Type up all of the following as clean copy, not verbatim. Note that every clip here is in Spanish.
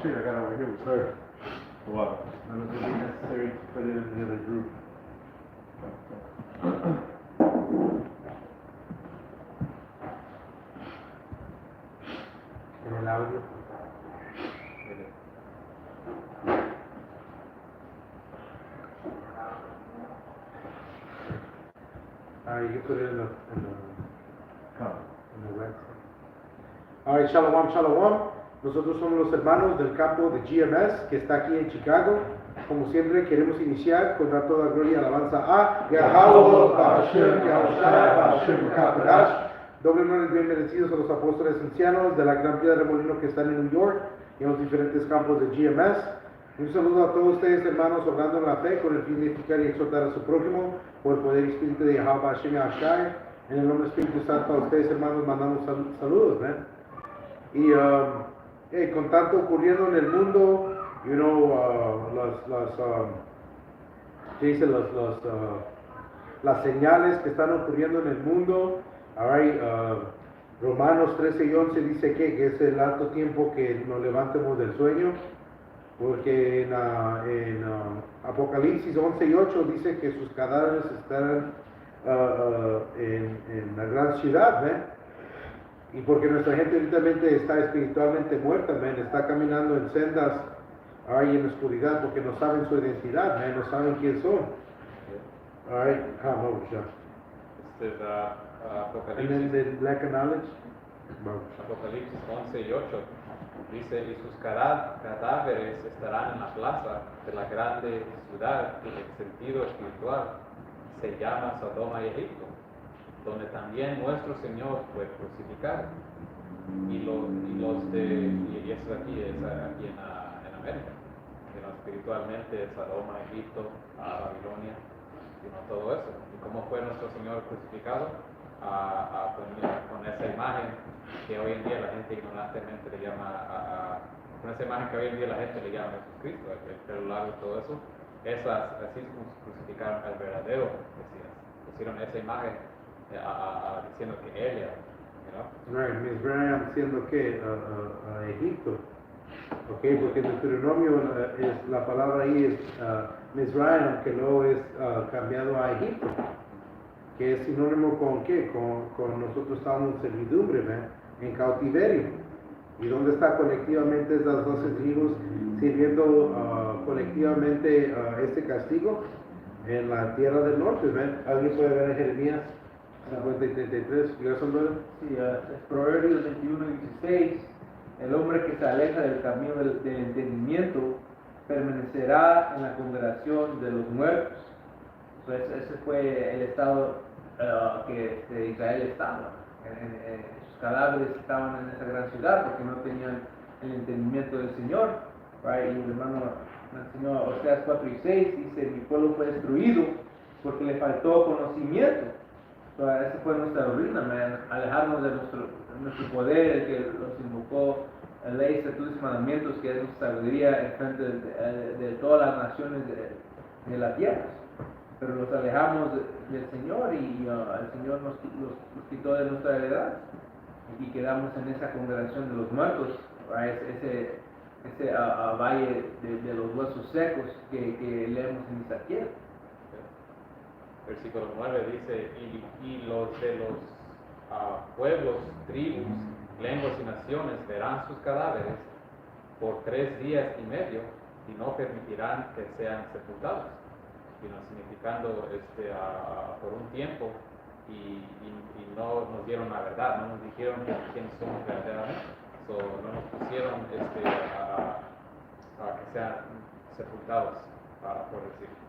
shit, I got over here with her. What? I don't think it's necessary to put it in the other group. En el audio. You can put it in the website. Alright, Shalom, Shalom. Nosotros somos los hermanos del campo de GMS que está aquí en Chicago. Como siempre, queremos iniciar con dar toda gloria y alabanza a Yahweh, Ba'ashem, Yahushua, Ba'ashem, Kadosh. Doblemente bien bendecidos a los apóstoles ancianos de la gran piedra de molino que están en New York y en los diferentes campos de GMS. Un saludo a todos ustedes, hermanos, obrando en la fe con el fin de edificar y exhortar a su prójimo por el poder y espíritu de Yahweh, Ba'ashem, Yahushua. En el nombre del Espíritu Santo a ustedes, hermanos, mandamos saludos, ¿ven? Y con tanto ocurriendo en el mundo, las señales que están ocurriendo en el mundo, Romanos 13 y 11 dice que es el alto tiempo que nos levantemos del sueño, porque en Apocalipsis 11 y 8 dice que sus cadáveres están en la gran ciudad, ¿eh? Y porque nuestra gente ahorita está espiritualmente muerta, man, está caminando en sendas ahí en la oscuridad porque no saben su identidad, man, no saben quién son. Alright, vamos ya. Este es Apocalipsis. And then the lack of knowledge. Vamos. Apocalipsis 11 y 8 dice, y sus cadáveres estarán en la plaza de la grande ciudad, que en el sentido espiritual se llama Sodoma y Egipto, donde también nuestro Señor fue crucificado. Y eso aquí es aquí en América. Espiritualmente Sodoma, Egipto, Babilonia, todo eso. ¿Y cómo fue nuestro Señor crucificado? Con esa imagen que hoy en día la gente ignorantemente le llama, con esa imagen que hoy en día la gente le llama Jesucristo, el pelo largo y todo eso. Así crucificaron al verdadero Mesías. Pusieron esa imagen diciendo que él era, Right, Mizraim siendo que a Egipto, okay, porque en Deuteronomio es la palabra ahí es Mizraim, que luego es cambiado a Egipto, que es sinónimo con qué, con nosotros estamos en servidumbre, ¿ven? En cautiverio, y dónde está colectivamente esas 12 tribus sirviendo colectivamente este castigo en la tierra del norte, ¿ven? ¿Alguien puede ver en Jeremías 50 y 33? ¿Ya son buenos? Sí, Proverbios 21 y 16, el hombre que se aleja del camino del entendimiento permanecerá en la congregación de los muertos. Pues ese fue el estado que Israel estaba. Sus cadáveres estaban en esa gran ciudad porque no tenían el entendimiento del Señor. Right? Y el hermano enseñó Oseas 4 y 6, dice, mi pueblo fue destruido porque le faltó conocimiento. Esa fue nuestra ruina, man. Alejarnos de nuestro poder, el que nos invocó, la ley, estatutos y mandamientos, que es nuestra sabiduría en frente de todas las naciones de la tierra. Pero nos alejamos del Señor y el Señor nos quitó de nuestra heredad y quedamos en esa congregación de los muertos, right? ese valle de los huesos secos que leemos en Isaías. Versículo 9 dice, y los de los pueblos, tribus, lenguas y naciones verán sus cadáveres por 3 días y medio y no permitirán que sean sepultados, significando por un tiempo y no nos dieron la verdad, no nos dijeron quién somos verdaderamente, no nos pusieron a que sean sepultados, por decirlo.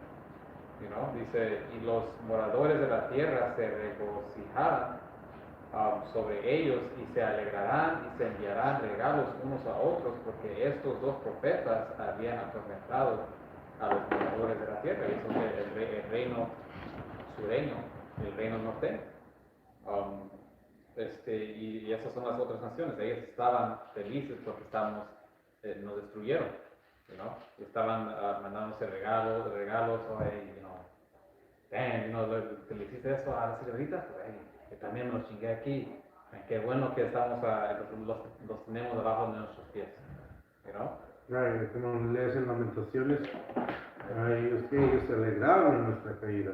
Dice, y los moradores de la tierra se regocijarán sobre ellos y se alegrarán y se enviarán regalos unos a otros, porque estos 2 profetas habían atormentado a los moradores de la tierra. Y eso es el reino sureño, el reino norte. Y esas son las otras naciones. Ellas estaban felices porque nos destruyeron. Y estaban mandándose regalos, te le hiciste eso a la señorita, que también nos chingué aquí, qué bueno que estamos los tenemos debajo de nuestros pies, Right, como lees en Lamentaciones, ellos se alegraron en nuestra caída.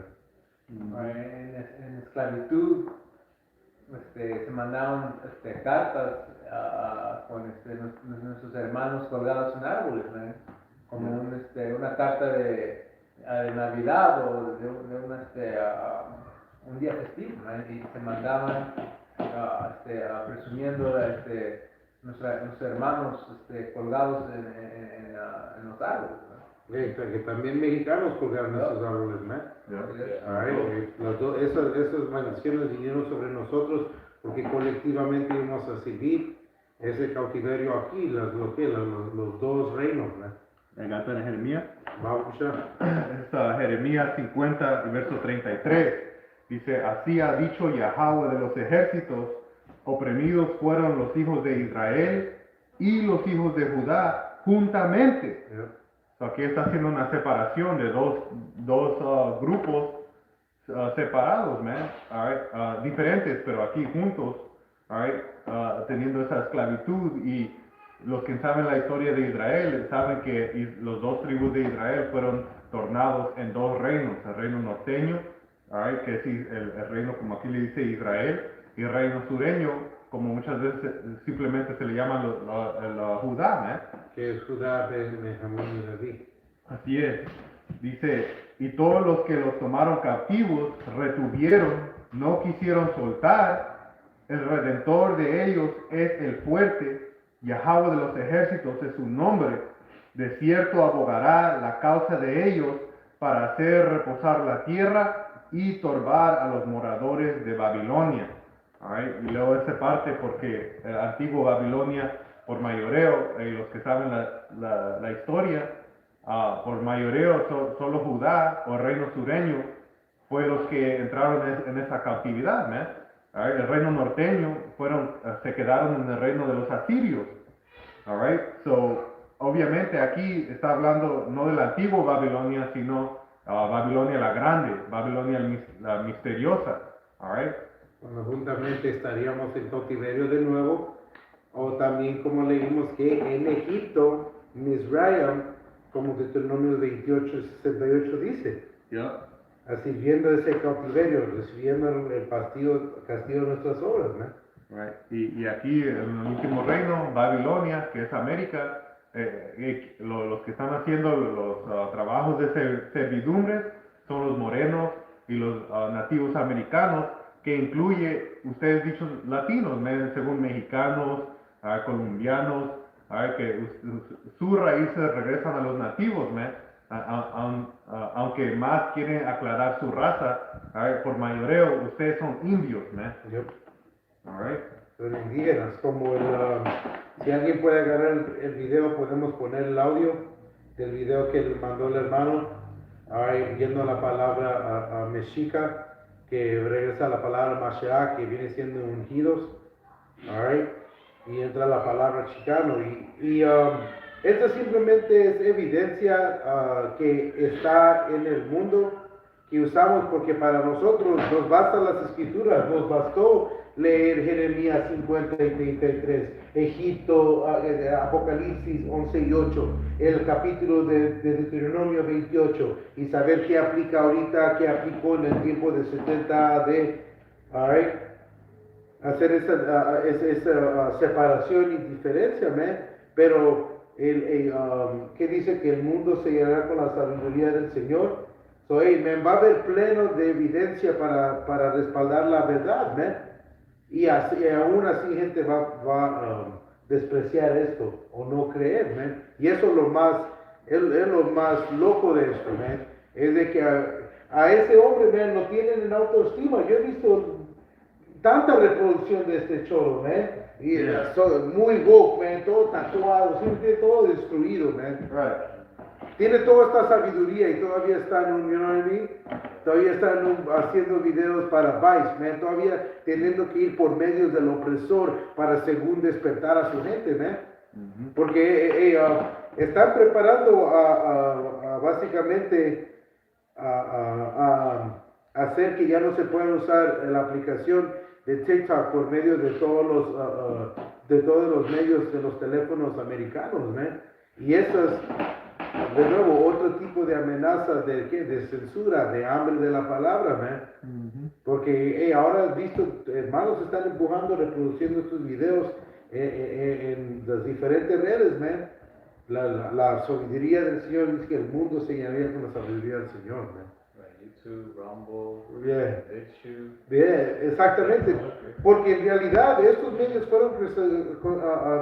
En esclavitud se mandaban cartas con nuestros hermanos colgados en árboles, ¿no? Como una carta de Navidad o de un día festivo, ¿no? Y se mandaban presumiendo nuestros hermanos colgados en los árboles, ¿no? Que también mexicanos colgaron esos árboles, ¿no? Esas maldiciones vinieron sobre nosotros porque colectivamente íbamos a seguir ese cautiverio aquí, los dos reinos, ¿no? El gato de Jeremías. Vamos a escuchar. Es Jeremías 50 y verso 33. Dice, así ha dicho Yahweh de los ejércitos, oprimidos fueron los hijos de Israel y los hijos de Judá juntamente. So, aquí está haciendo una separación de dos grupos separados, man, all right, diferentes, pero aquí juntos, all right, teniendo esa esclavitud. Y los que saben la historia de Israel saben que los dos tribus de Israel fueron tornados en dos reinos, el reino norteño, all right, que es el reino como aquí le dice Israel, y el reino sureño, como muchas veces simplemente se le llama el Judá, man. Que es Judá, Benjamín y Leví. Así es. Dice, y todos los que los tomaron cautivos retuvieron, no quisieron soltar. El redentor de ellos es el fuerte, Yahweh de los ejércitos es su nombre. De cierto abogará la causa de ellos para hacer reposar la tierra y turbar a los moradores de Babilonia. Right? Y luego esa parte porque el antiguo Babilonia, por mayoreo, los que saben la historia, por mayoreo solo Judá o el reino sureño fue los que entraron en esa cautividad, ¿no? Right? El reino norteño se quedaron en el reino de los asirios. Right? So, obviamente aquí está hablando no del antiguo Babilonia, sino Babilonia la grande, Babilonia la misteriosa. Right? Cuando juntamente estaríamos en cautiverio de nuevo, o también como leímos que en Egipto, Mizraim, como Deuteronomio 28:68 dice, así viendo ese cautiverio, recibiendo el castigo de nuestras obras, ¿no? Right. Y aquí en el último reino, Babilonia, que es América, los que están haciendo los trabajos de servidumbre son los morenos y los nativos americanos, que incluye, ustedes dichos latinos, según mexicanos, colombianos, que sus raíces regresan a los nativos, aunque más quieren aclarar su raza, por mayoreo, ustedes son indios, Yep. all right? Son indígenas, como si alguien puede agarrar el video, podemos poner el audio del video que mandó el hermano, yendo a la palabra mexica, que regresa a la palabra Mashiach, que viene siendo ungidos, y entra la palabra chicano. Y esto simplemente es evidencia que está en el mundo, que usamos porque para nosotros nos bastan las escrituras, nos bastó leer Jeremías 50 y 33, Egipto, Apocalipsis 11 y 8, el capítulo de Deuteronomio 28, y saber qué aplica ahorita, qué aplicó en el tiempo de 70 AD, hacer esa separación y diferencia, pero ¿qué dice? Que el mundo se llenará con la sabiduría del Señor. So, va a haber pleno de evidencia para respaldar la verdad, y aún así gente va a despreciar esto o no creer, y eso es lo más loco de esto, es de que a ese hombre, lo tienen en autoestima. Yo he visto tanta reproducción de este cholo, y muy woke, todo tatuado, siempre todo destruido, Right. Tiene toda esta sabiduría y todavía están, you know what I mean? Todavía están haciendo videos para Vice, todavía teniendo que ir por medios del opresor para según despertar a su gente, porque están preparando a básicamente a hacer que ya no se pueda usar la aplicación de TikTok por medio de todos los medios de los teléfonos americanos, Y eso es, de nuevo, otro tipo de amenaza de, ¿qué? De censura, de hambre de la palabra, man. Porque ahora has visto, hermanos están empujando, reproduciendo estos videos en las diferentes redes, man. La sabiduría del Señor dice que el mundo se llamaría con la sabiduría del Señor, man. Right, YouTube, Rumble, Yeah. YouTube. Bien, exactamente, porque en realidad estos medios fueron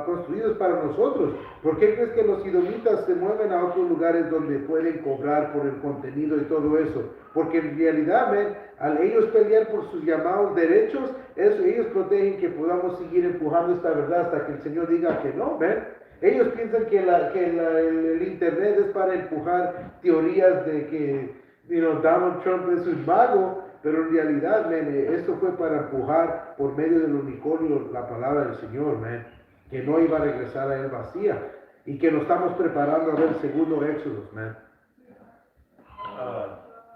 construidos para nosotros. ¿Por qué crees que los idomitas se mueven a otros lugares donde pueden cobrar por el contenido y todo eso? Porque en realidad, man, al ellos pelear por sus llamados derechos, ellos protegen que podamos seguir empujando esta verdad hasta que el Señor diga que no, man. Ellos piensan que el internet es para empujar teorías de que Donald Trump es un mago, pero en realidad, man, esto fue para empujar por medio del unicornio la palabra del Señor, man, que no iba a regresar a él vacía y que nos estamos preparando a ver el segundo Éxodo, man.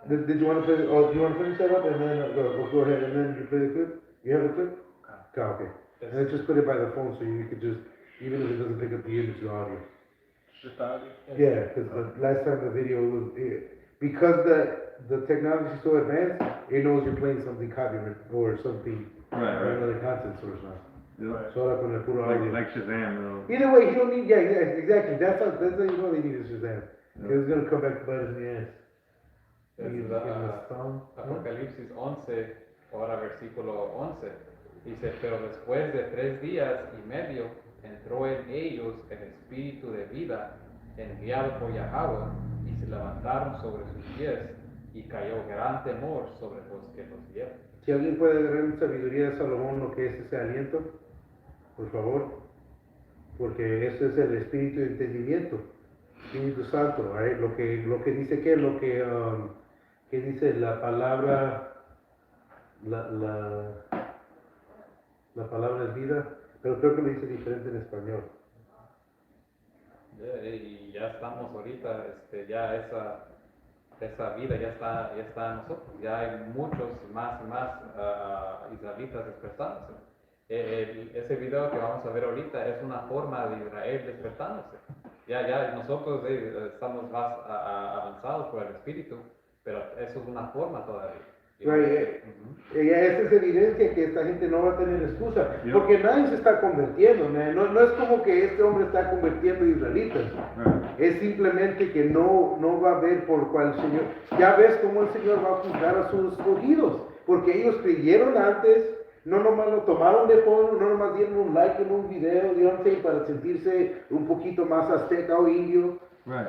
Did you want to play? Oh, do you want to finish that up and then we'll go ahead and then you play the clip? You have the clip? Okay. And then just put it by the phone so you could just, even if it doesn't pick up the image, the audio. Yeah, because the last time the video was, because the technology is so advanced, it knows you're playing something copyright or something, Right, right. another content source now. Yeah. So ahora con el puro audio. Like Shazam, though. Either way, you don't need, yeah, exactly. That's how you know they need is Shazam. Because it's going to come back to bite us in the ass. Es Y- la- y los thumb, ¿no? Apocalipsis 11, ahora versículo 11, dice, pero después de 3 días y medio entró en ellos el espíritu de vida enviado por Yahweh y se levantaron sobre sus pies y cayó gran temor sobre los que los vieron. Si alguien puede agarrar en sabiduría de Salomón lo que es ese aliento, por favor, porque ese es el espíritu de entendimiento, Espíritu Santo, right? Lo que dice que dice la palabra, la palabra es vida, pero creo que lo dice diferente en español. Y ya estamos ahorita, ya esa vida ya está en nosotros, ya hay muchos más y más israelitas despertándose. Ese video que vamos a ver ahorita es una forma de Israel despertándose. Ya nosotros estamos más avanzados por el espíritu, pero eso es una forma todavía. Right, esa es evidencia que esta gente no va a tener excusa, Yeah. porque nadie se está convirtiendo, no es como que este hombre está convirtiendo israelitas, Right. es simplemente que no va a ver por cuál el Señor, ya ves cómo el Señor va a juzgar a sus escogidos, porque ellos creyeron antes, no nomás lo tomaron de fondo, no nomás dieron un like en un video, para sentirse un poquito más azteca o indio. Right.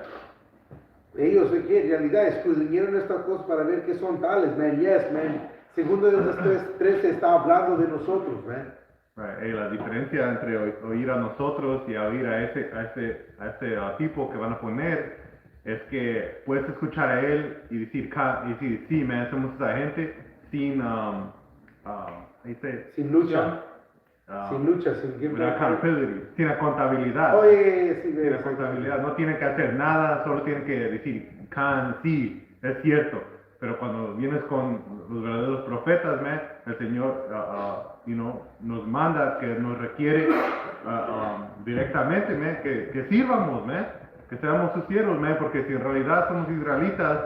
Ellos en realidad escudriñaron estas cosas para ver qué son tales, man. Yes, man. Segundo de los 13 está hablando de nosotros, man. Right. La diferencia entre oír a nosotros y a oír a ese tipo que van a poner es que puedes escuchar a él y decir sí, man, somos esa gente sin Sin lucha, sin give without back. accountability, sin contabilidad. Oye, sí, Sin contabilidad, no tienen que hacer nada, solo tienen que decir, sí, es cierto. Pero cuando vienes con los verdaderos profetas, man, el Señor, nos manda, que nos requiere directamente, man, que sirvamos, man, que seamos sus siervos, man, porque si en realidad somos israelitas,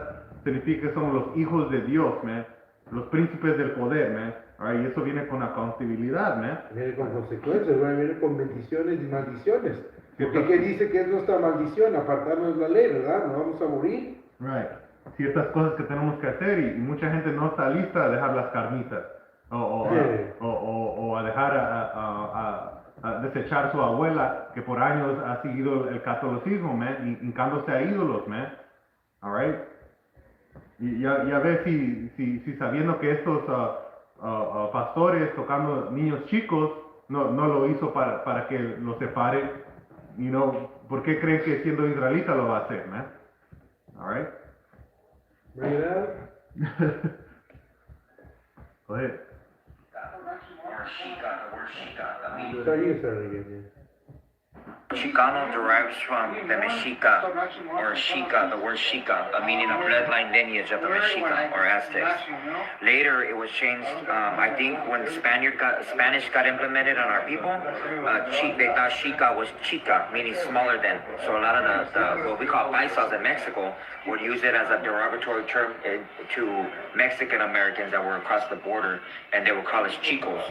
significa que somos los hijos de Dios, man, los príncipes del poder, man. Y eso viene con accountabilidad, man. Viene con consecuencias, man. Viene con bendiciones y maldiciones. Porque Cierto. ¿qué dice que es nuestra maldición? Apartarnos de la ley, ¿verdad? ¿Nos vamos a morir? Right. Ciertas cosas que tenemos que hacer y mucha gente no está lista a dejar las carnitas o a dejar a desechar su abuela que por años ha seguido el catolicismo, man, hincándose a ídolos, man. Alright. Y ya ves si sabiendo que estos pastores tocando niños chicos no lo hizo para que lo separe, ¿por qué creen que siendo israelita lo va a hacer, man? Alright. Bring it out. Go ahead. Start you started again, yeah. Chicano derives from the Mexica or Xica, the word Xica, meaning a bloodline lineage of the Mexica or Aztecs. Later, it was changed. I think when Spanish got implemented on our people, they thought Xica was Chica, meaning smaller than. So a lot of the what we call paisas in Mexico would use it as a derogatory term to Mexican Americans that were across the border, and they would call us Chicos.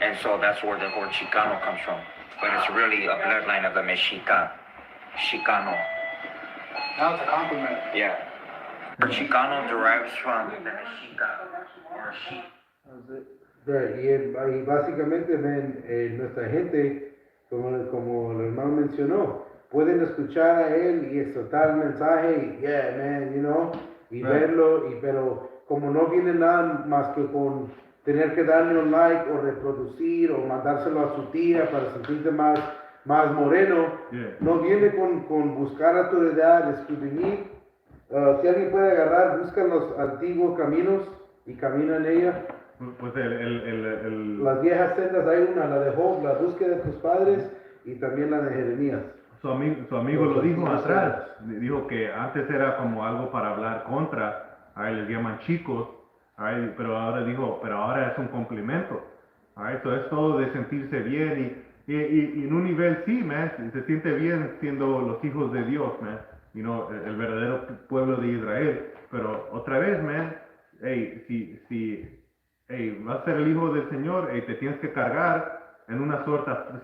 And so that's where the word Chicano comes from. But it's really a bloodline of the Mexica. Chicano. Now it's a compliment. Yeah. Chicano derives from the Mexica or Chi. Right, y básicamente, man, nuestra gente, como el hermano mencionó, pueden escuchar a él y exaltar el mensaje, y, yeah, man, you know, y verlo, pero como no viene nada más que con tener que darle un like o reproducir o mandárselo a su tía para sentirse más moreno, no viene con buscar autoridad, escudriñar. Si alguien puede agarrar, buscan los antiguos caminos y camina en ella. Pues Las viejas sendas, hay una, la de Job, la búsqueda de tus padres, y también la de Jeremías. su amigo lo dijo atrás, dijo que antes era como algo para hablar contra, ahí les llaman chicos, ahí, pero ahora dijo, pero ahora es un complemento. Eso es todo de sentirse bien y en un nivel sí, man, se siente bien siendo los hijos de Dios, man, you know, el verdadero pueblo de Israel. Pero otra vez, man, hey, si vas a ser el hijo del Señor, te tienes que cargar en una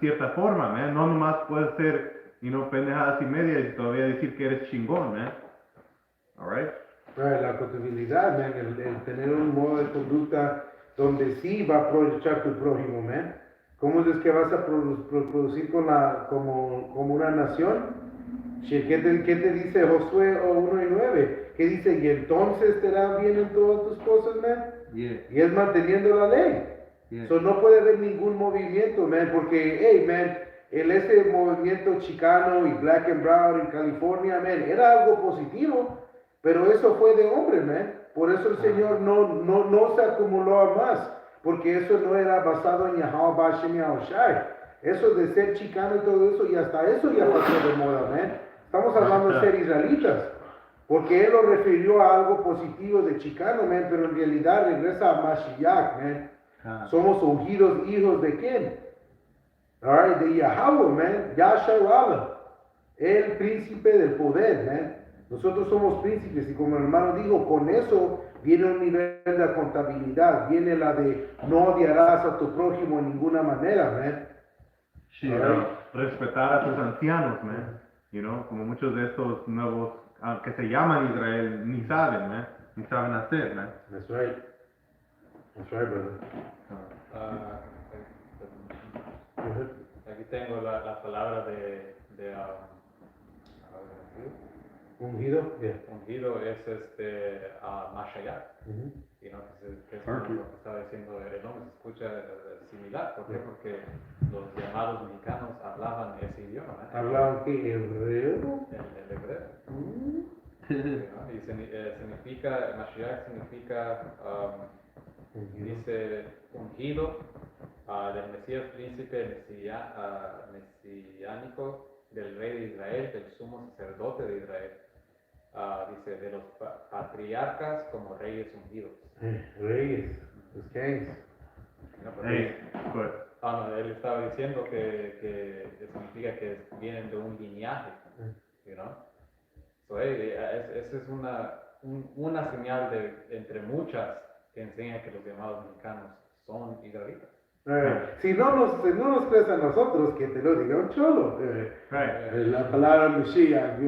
cierta forma, man. No nomás puedes ser, pendejadas y medias y todavía decir que eres chingón, man. Alright? La compatibilidad, man, el tener un modo de conducta donde sí va a aprovechar tu prójimo, man. ¿Cómo es que vas a producir como una nación? ¿Qué te dice Josué 1:9? ¿Qué dice? Y entonces te irá bien en todas tus cosas, man. Yeah. Y es manteniendo la ley. Yeah. So, no puede haber ningún movimiento, man, porque, hey, man, ese movimiento chicano y black and brown en California, man, era algo positivo, pero eso fue de hombre, man. Por eso el Señor no se acumuló a más, porque eso no era basado en Yahweh Bashem Yahushai. Eso de ser chicano y todo eso, y hasta eso ya pasó de moda, man. Estamos hablando de ser israelitas, porque él lo refirió a algo positivo de chicano, man, pero en realidad regresa a Mashiach, man. Somos ungidos hijos de quién? Alright, de Yahweh, man. Yahshua, el príncipe del poder, man. Nosotros somos príncipes y como el hermano dijo, con eso viene un nivel de contabilidad, viene la de no odiarás a tu prójimo en ninguna manera, man. Sí, respetar a tus ancianos, man. Como muchos de estos nuevos que se llaman Israel ni saben, man. Ni saben hacer, man. That's right. That's right, brother. Aquí tengo la palabra de Ungido, yeah. ungido es Mashiach. Que es lo que estaba diciendo el nombre, se escucha similar. ¿Por qué? Porque los llamados mexicanos hablaban ese idioma. ¿Hablaban qué? ¿Hebreo? El hebreo. Y significa, Mashiach significa, dice, ungido del Mesías, príncipe mesiánico del rey de Israel, del sumo sacerdote de Israel. Dice, de los patriarcas como reyes ungidos. Reyes, los kings. Él estaba diciendo que significa que vienen de un linaje, So, esa es una señal entre muchas que enseña que los llamados mexicanos son israelitas. Si no nos crees a nosotros, que te lo diga un cholo. La palabra Mashiach.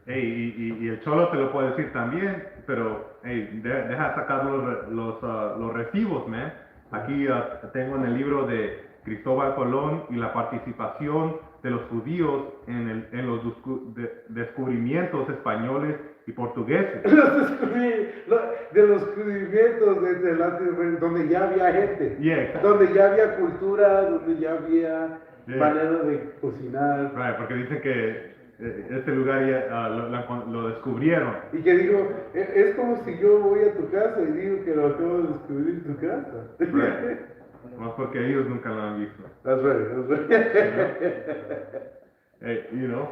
Y el cholo te lo puede decir también, pero deja sacar los recibos, man. Aquí tengo en el libro de Cristóbal Colón y la participación de los judíos en los descubrimientos españoles y portugueses. De los descubrimientos donde ya había gente, donde ya había cultura, donde ya había manera de cocinar. Porque dicen que este lugar ya lo descubrieron. Y que digo, es como si yo voy a tu casa y digo que lo acabo de descubrir en tu casa. Más porque ellos nunca lo han visto. That's right,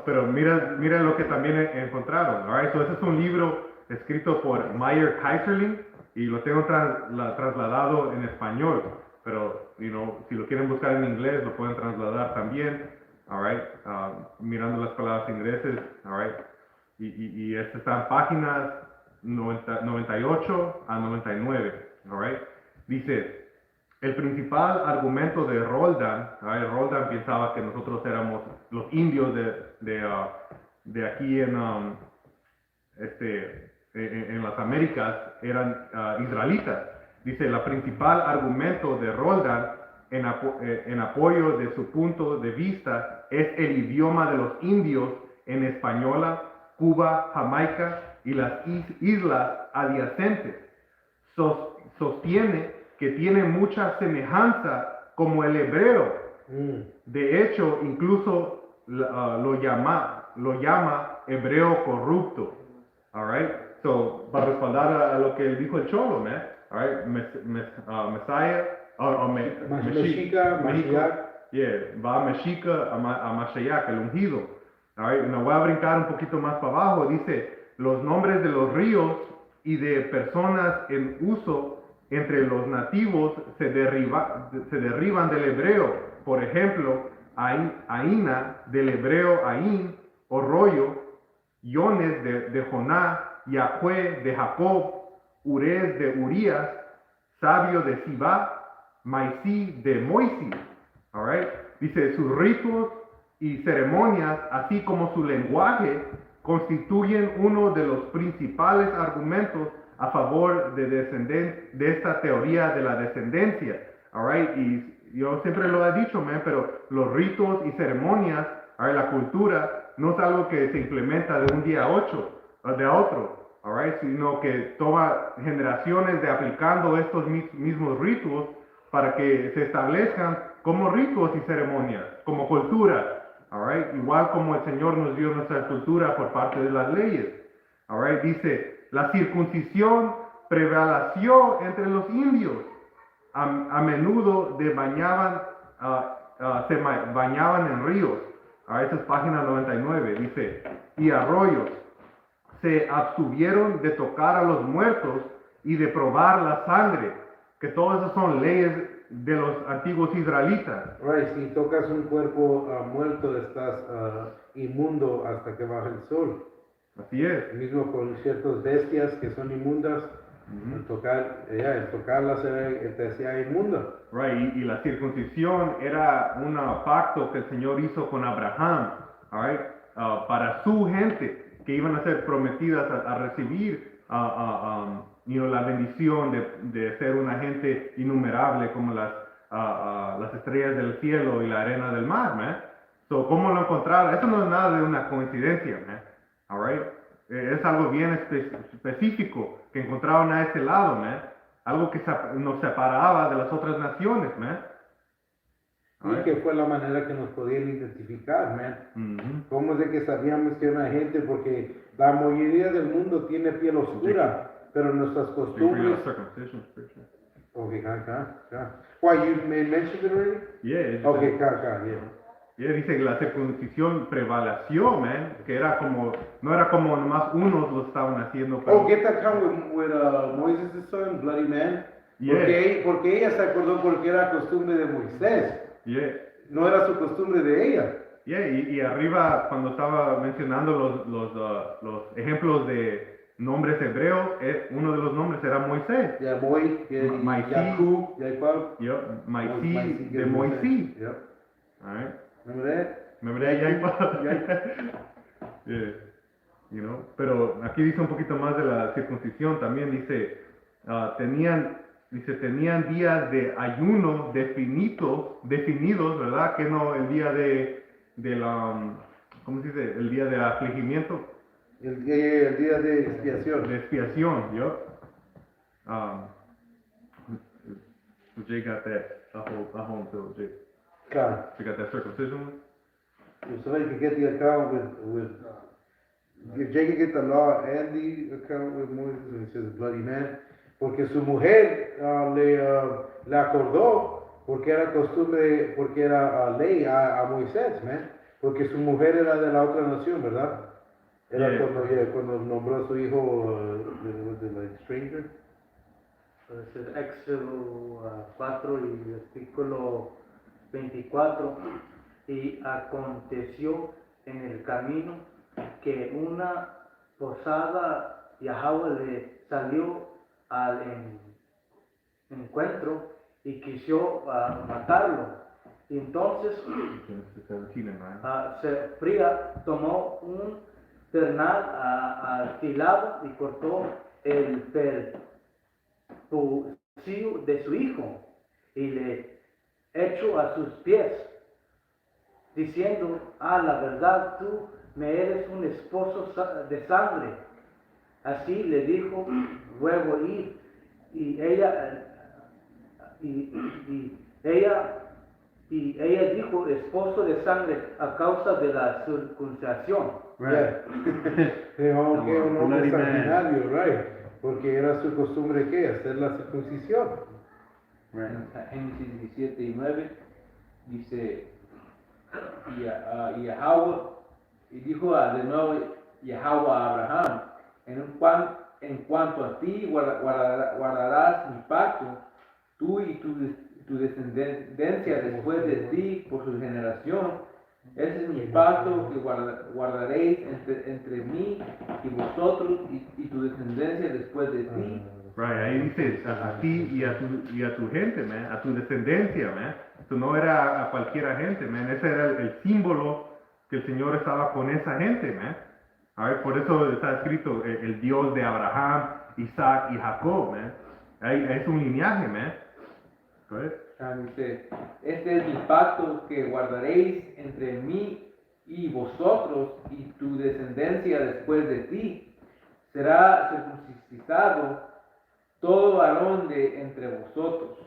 Pero mira lo que también encontraron. Alright, so ese es un libro escrito por Meyer Kaiserling y lo tengo trasladado en español. Pero, si lo quieren buscar en inglés, lo pueden trasladar también. Alright, mirando las palabras ingleses. Alright, y este está en páginas 98 a 99. Alright, dice. El principal argumento de Roldan, Roldan pensaba que nosotros éramos los indios de aquí en las Américas, eran israelitas. Dice, el principal argumento de Roldan en apoyo de su punto de vista es el idioma de los indios en Española, Cuba, Jamaica y las islas adyacentes. Sostiene que tiene mucha semejanza como el hebreo. De hecho, incluso lo llama hebreo corrupto. Alright, so para respaldar a lo que dijo el Cholo, man. Alright, Messiah, Mexica, Mashiach. Va Mexica a Mashiach, el ungido. Alright, me voy a brincar un poquito más para abajo. Dice, los nombres de los ríos y de personas en uso entre los nativos se derriban del hebreo. Por ejemplo, Aina del hebreo Ain o rollo, Yones de Joná, Yahweh de Jacob, Urez de Urías, Sabio de Sibá, Maisí de Moisés. Alright, dice, sus ritos y ceremonias, así como su lenguaje, constituyen uno de los principales argumentos a favor de esta teoría de la descendencia. Alright, y yo siempre lo he dicho, pero los ritos y ceremonias, la cultura, no es algo que se implementa de un día a otro, alright, sino que toma generaciones de aplicando estos mismos ritos para que se establezcan como ritos y ceremonias, como cultura. Alright, igual como el Señor nos dio nuestra cultura por parte de las leyes. Alright, dice, la circuncisión prevaleció entre los indios. A menudo se bañaban en ríos. Esa es página 99. Dice, y arroyos. Se abstuvieron de tocar a los muertos y de probar la sangre. Que todas esas son leyes de los antiguos israelitas. Right, si tocas un cuerpo muerto estás inmundo hasta que baje el sol. Así es. Mismo con ciertas bestias que son inmundas, el tocarlas te hacía inmunda. Right, y la circuncisión era un pacto que el Señor hizo con Abraham, right, para su gente, que iban a ser prometidas a recibir la bendición de ser una gente innumerable como las estrellas del cielo y la arena del mar, man. So, ¿cómo lo encontraron? Eso no es nada de una coincidencia, man. All right? Es algo bien específico que encontraron a ese lado, man. Algo que nos separaba de las otras naciones, man. Y que fue la manera que nos podían identificar, man. ¿Cómo es de que sabíamos que era una gente? Porque la mayoría del mundo tiene piel oscura, pero nuestras costumbres... Okay, Why, you mentioned it already? Yeah. Okay, yeah. Yeah, dice que la circuncisión prevaleció, man, que era como, no era como nomás unos lo estaban haciendo. Pero... Get that count with Moisés' son, Bloody Man. Yeah. Porque ella se acordó porque era costumbre de Moisés. Yeah. No era su costumbre de ella. Yeah, y arriba cuando estaba mencionando los ejemplos de nombres hebreos, uno de los nombres era Moisés. Yeah, Yaakub, Maisí de Moisés. Yep. All right. Remember that? Yeah. Pero aquí dice un poquito más de la circuncisión también, dice, tenían días de ayuno definidos, ¿verdad? Que no el día de la, ¿cómo se dice? El día de afligimiento. El día de expiación. De expiación, yo. Jay got that at home too, Jay. Claro. You got that circumcision? If somebody could get the account with if Jay could get the law and the account with Moses, and it says Bloody Man, porque su mujer le acordó porque era costumbre, porque era ley a Moisés, man. Porque su mujer era de la otra nación, ¿verdad? Era cuando nombró a su hijo de la stranger. Entonces, Éxodo 4 y versículo 24. Y aconteció en el camino que una posada Yahweh le salió al encuentro y quiso matarlo. Y entonces Fría tomó un ternal afilado y cortó el percusillo de su hijo y le echó a sus pies, diciendo: la verdad, tú me eres un esposo de sangre. Así le dijo luego ir, y ella dijo: esposo de sangre, a causa de la circuncisión. Right. Dijo que un hombre sanguinario, right? Porque era su costumbre, ¿qué? Hacer la circuncisión. En Génesis 17 y 9 dice, y dijo de nuevo Yahweh a Abraham: en cuanto a ti guardarás mi pacto, tú y tu descendencia después de ti por su generación. Ese es mi pacto que guardaréis entre mí y vosotros y tu descendencia después de ti. Right, ahí dice a ti y a tu gente, man, a tu descendencia, man. Esto no era a cualquiera gente, man. Ese era el símbolo que el Señor estaba con esa gente, man. A ver, por eso está escrito el Dios de Abraham, Isaac y Jacob, man. Ahí es un lineaje, man. Right? Dice: este es mi pacto que guardaréis entre mí y vosotros y tu descendencia después de ti. Será circuncidado todo varón de entre vosotros.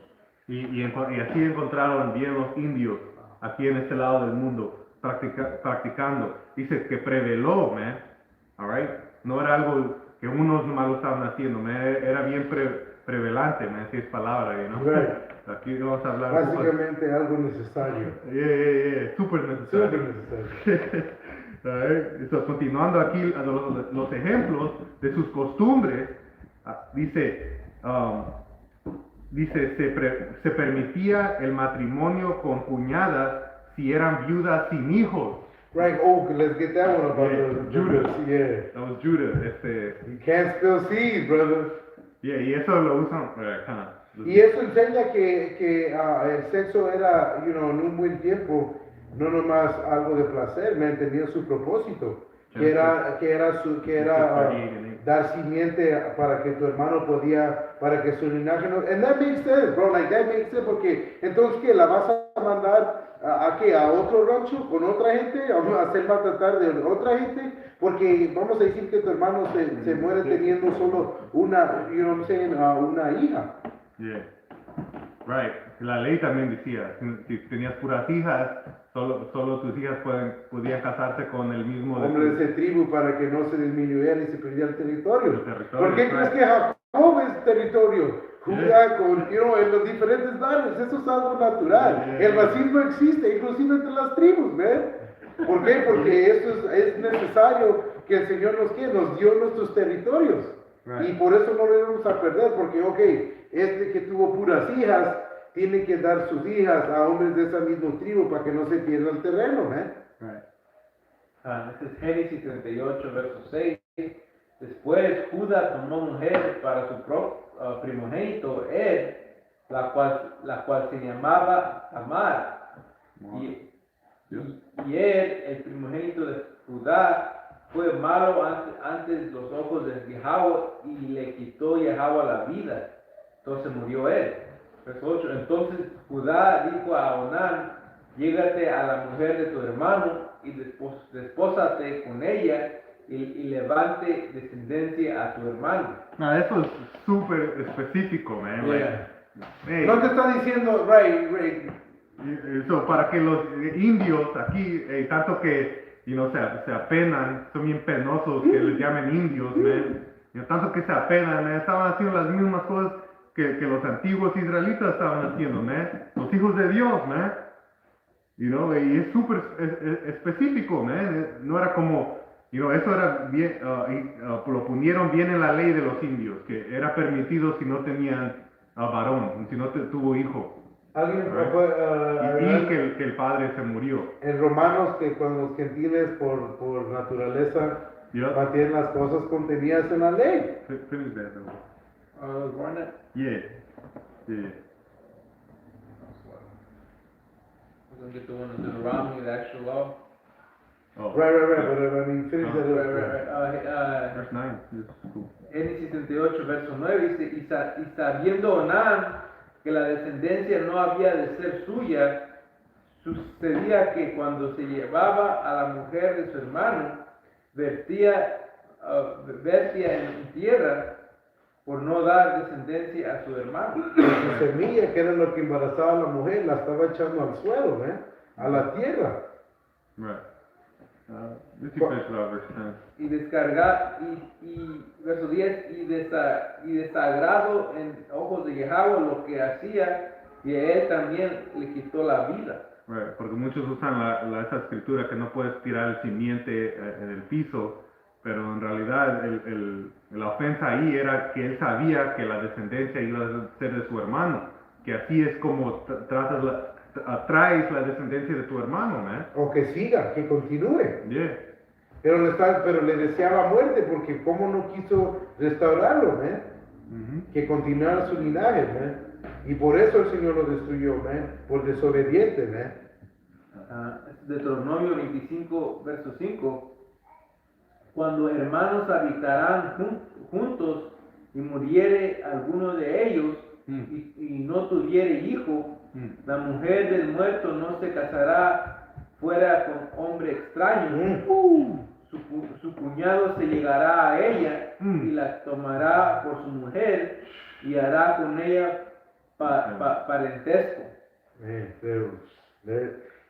Y así encontraron bien los indios aquí en este lado del mundo practicando. Dice que preveló, man. All right? No era algo que unos nomás lo estaban haciendo, man. Era bien prevelante, man. Si es palabra, ¿no? Right. Aquí vamos a hablar. Básicamente algo necesario. Súper necesario. Súper necesario. A ver, eso, continuando aquí los ejemplos de sus costumbres, dice, se permitía el matrimonio con cuñadas si eran viudas sin hijos. Right, let's get that one about the Judas. Yeah. That was Judas. You can't spill seed, brother. Y eso lo usan. Y eso enseña que el sexo era, en un buen tiempo, no nomás algo de placer, me tenía su propósito, que era dar simiente para que tu hermano para que su linaje no. And that makes sense, bro, like that makes sense, porque entonces ¿qué? ¿La vas a mandar a qué? ¿A otro rancho con otra gente? ¿A hacer maltratar de otra gente? Porque vamos a decir que tu hermano se muere teniendo solo una, una hija. Yeah. Right. La ley también decía, si tenías puras hijas, solo tus hijas podían casarse con el mismo Hombres de tribu para que no se disminuyera y se perdiera el territorio. territorio, ¿Por qué crees que Jacob es territorio? Juzga con, en los diferentes lados, eso es algo natural. El racismo existe, inclusive entre las tribus, ¿ves? ¿Por qué? Porque eso es necesario que el Señor nos dio nuestros territorios. Right. Y por eso no lo debemos a perder, porque, este que tuvo puras hijas, tiene que dar sus hijas a hombres de esa misma tribu para que no se pierda el terreno, ¿eh? Right. Este es Génesis 38, verso 6. Después Judá tomó mujer para su primogénito, la cual se llamaba Tamar. Y el primogénito de Judá, fue malo ante los ojos de Yahweh y le quitó Yahweh la vida. Entonces murió él. Verso 8. Entonces Judá dijo a Onán: llégate a la mujer de tu hermano y despósate con ella y levante descendencia a tu hermano. Eso es súper específico, man. Yeah. Hey, No te está diciendo, right. eso para que los indios aquí, tanto que se apenan, son bien penosos que les llamen indios, man. Tanto que se apenan, man, estaban haciendo las mismas cosas que los antiguos israelitas estaban haciendo, man. Los hijos de Dios, man. You know, y es súper específico, man. No era como, eso era bien, lo pusieron bien en la ley de los indios, que era permitido si no tenían varón, si no tuvo hijo. Alguien Right. puede, Y que el padre se murió. en Romanos, que cuando los gentiles por naturaleza Yep. mantienen las cosas contenidas en la ley. Finish that, though. Barnett. Yeah. Yeah. We're gonna get the one in Deuteronomy, the actual law. Oh. Right, but I mean, finish that up. Verse 9. This is cool. Génesis 68, verso 9, dice, y sabiendo Onán que la descendencia no había de ser suya, sucedía que cuando se llevaba a la mujer de su hermano, vertía en tierra por no dar descendencia a su hermano. Su semilla, que era lo que embarazaba a la mujer, la estaba echando al suelo, a la tierra. Right. This is verse 10. Y descargar, y verso 10, y desagrado en ojos de Jehová lo que hacía, y a él también le quitó la vida. Right. Porque muchos usan esa escritura que no puedes tirar el simiente en el piso, pero en realidad la ofensa ahí era que él sabía que la descendencia iba a ser de su hermano, que así es como atraes la descendencia de tu hermano, man. O que siga, que continúe. Yeah. Pero le deseaba muerte porque cómo no quiso restaurarlo, que continuara su linaje, y por eso el Señor lo destruyó, por desobediente, Deuteronomio 25, verso 5. Cuando hermanos habitarán juntos y muriere alguno de ellos y no tuviere hijo, la mujer del muerto no se casará fuera con hombre extraño. Su cuñado se llegará a ella y la tomará por su mujer y hará con ella parentesco.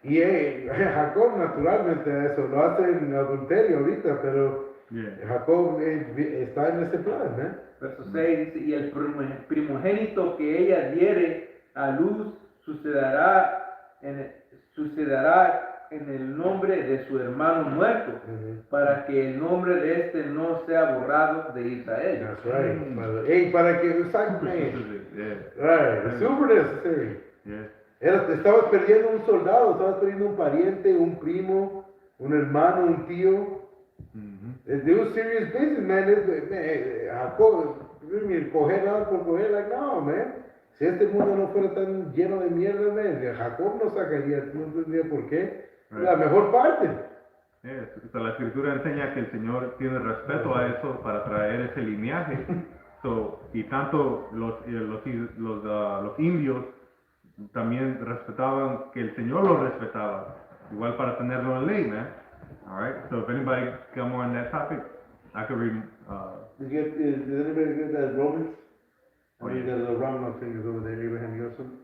Y Jacob naturalmente eso lo hace en adulterio ahorita, pero Yeah. Jacob está en ese plan, Verso 6 dice, y el primogénito que ella diere a luz sucederá en el nombre de su hermano muerto, para que el nombre de este no sea borrado de Israel. That's right. Hey, para que exactamente. Yeah. Right, super necessary. Yeah. Estabas perdiendo un soldado, estabas perdiendo un pariente, un primo, un hermano, un tío. They were serious business, man. Jacob, coger nada por coger, no, man. Si este mundo no fuera tan lleno de mierda, man, Jacob no sacaría, no entendía por qué. La mejor parte. La escritura enseña que el Señor tiene respeto a eso para traer ese linaje. Y tanto los indios también respetaban que el Señor los respetaba, igual para tenerlo en ley, man. All right. So if anybody got more on that topic, I could read. Is anybody good at Romans? Oh, I mean, yeah. the Roman thing is over there. Abraham, you have some?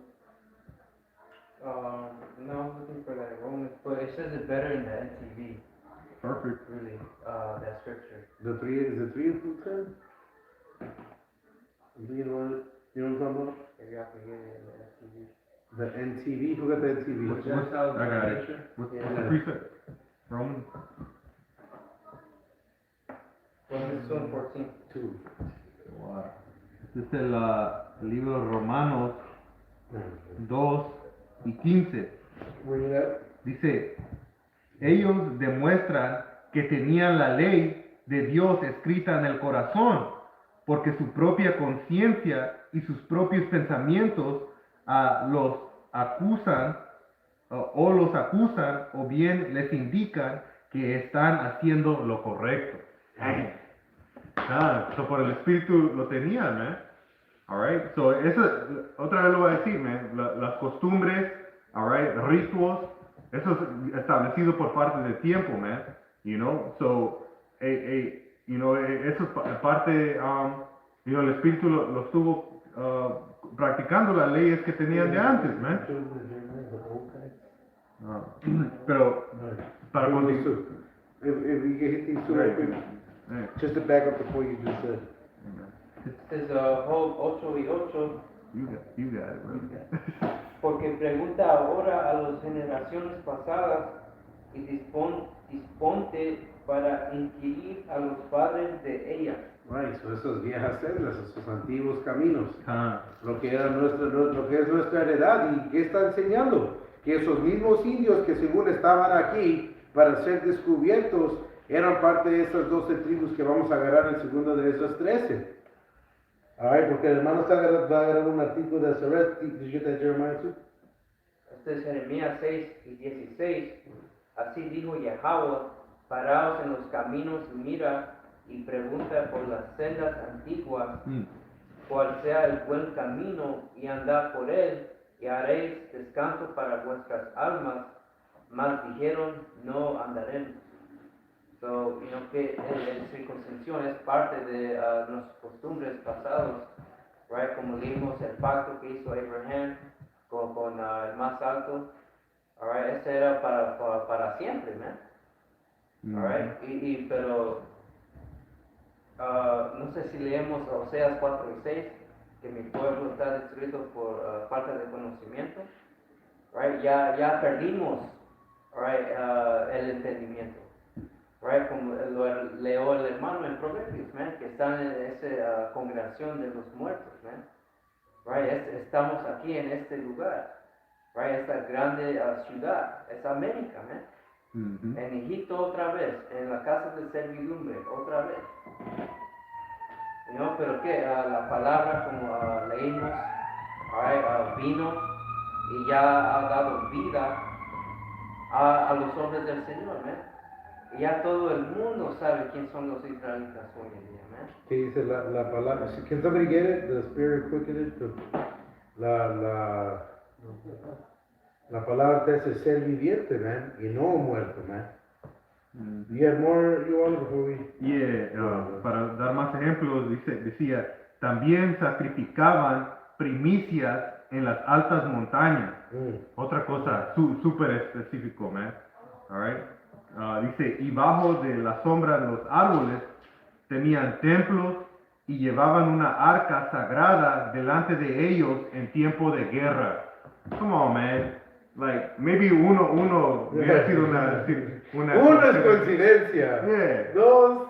No, I'm looking for that Romans, but it says it better in the NTV, Perfect. really, that scripture. The three is full time? You know what I'm talking about? Maybe I can get it in the NTV. The NTV? Who got the NTV? What's- Gentiles I got it. nature. What's Yeah. the precept? Romans. Romans 2 and 14. Two. Wow. Este es el libro de Romanos 2 y 15. Where you at? Dice, ellos demuestran que tenían la ley de Dios escrita en el corazón, porque su propia conciencia y sus propios pensamientos los acusan o bien les indican que están haciendo lo correcto. So por el Espíritu lo tenían, man. Alright, so eso, otra vez lo voy a decir, man, las costumbres, alright, rituals, eso es establecido por parte del tiempo, man, you know, so, eso es parte, el Espíritu lo estuvo practicando las leyes que tenían de antes, man. Pero, para continuar, If you get hit these two real quick, just to back up the point you just said. Este es Job 8 y 8. You got it, bro. Porque pregunta ahora a las generaciones pasadas y disponte para inquirir a los padres de ellas. Right, so esas viejas sendas, esos antiguos caminos, Ah, lo que lo que es nuestra heredad. ¿Y qué está enseñando? Que esos mismos indios que según estaban aquí para ser descubiertos eran parte de esas 12 tribus que vamos a agarrar en segundo de esas 13. Alright, porque el hermano va a agarrar un artículo de Azaret. Did you get that, Jeremiah too? Este es Jeremías 6 y 16. Así dijo Yahweh, paraos en los caminos y mira y pregunta por las sendas antiguas, cuál sea el buen camino y andad por él y haréis descanso para vuestras almas. Mas dijeron, no andaremos. So, que la circuncisión es parte de nuestras costumbres pasados, right? Como leímos el pacto que hizo Abraham con el más alto, alright, ese era para siempre, man. Alright, pero no sé si leemos Oseas 4 y 6, que mi pueblo está destruido por falta de conocimiento, right? Ya perdimos, alright, el entendimiento. Right, como lo leo el hermano en Proverbios, man, que están en esa congregación de los muertos, man. Right, estamos aquí en este lugar, right, esta grande ciudad, es América, man. En Egipto otra vez, en la casa de servidumbre otra vez. Pero que la palabra como leímos, right, vino y ya ha dado vida a los hombres del Señor, man. Y ya todo el mundo sabe quién son los israelitas hoy en día, ¿no? ¿Qué dice la palabra? Can somebody get it? The Spirit quickened it. La palabra te hace ser viviente, man, y no muerto, man. You had more, you want before we... Yeah, para dar más ejemplos, decía, también sacrificaban primicias en las altas montañas. Otra cosa súper específico, man. Alright. Dice, y bajo de la sombra de los árboles tenían templos y llevaban una arca sagrada delante de ellos en tiempo de guerra. Come on, man. Like, maybe uno hubiera sido una Uno es coincidencia. Yeah. Dos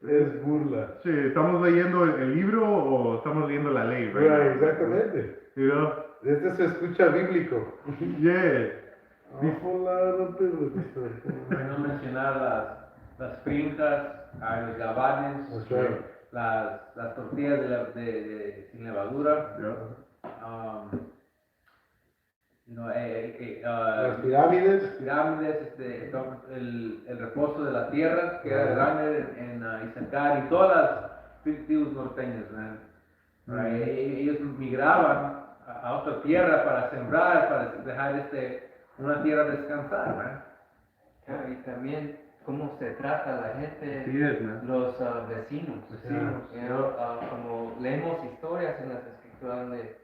es burla. Sí, ¿estamos leyendo el libro o estamos leyendo la ley, right? Right, exactamente. You know? Este se escucha bíblico. Yeah. Bueno, mencionar las fincas, los gabanes, That's right. las tortillas sin levadura. Yeah. Las pirámides. Pirámides, el reposo de la tierra, que era grande en Issacar y todas las tribus norteñas, man. Right? Ellos migraban a otra tierra para sembrar, para dejar una tierra descansar, man. Y también cómo se trata la gente, Sí es, man. los vecinos. Yeah. Como leemos historias en las escrituras donde,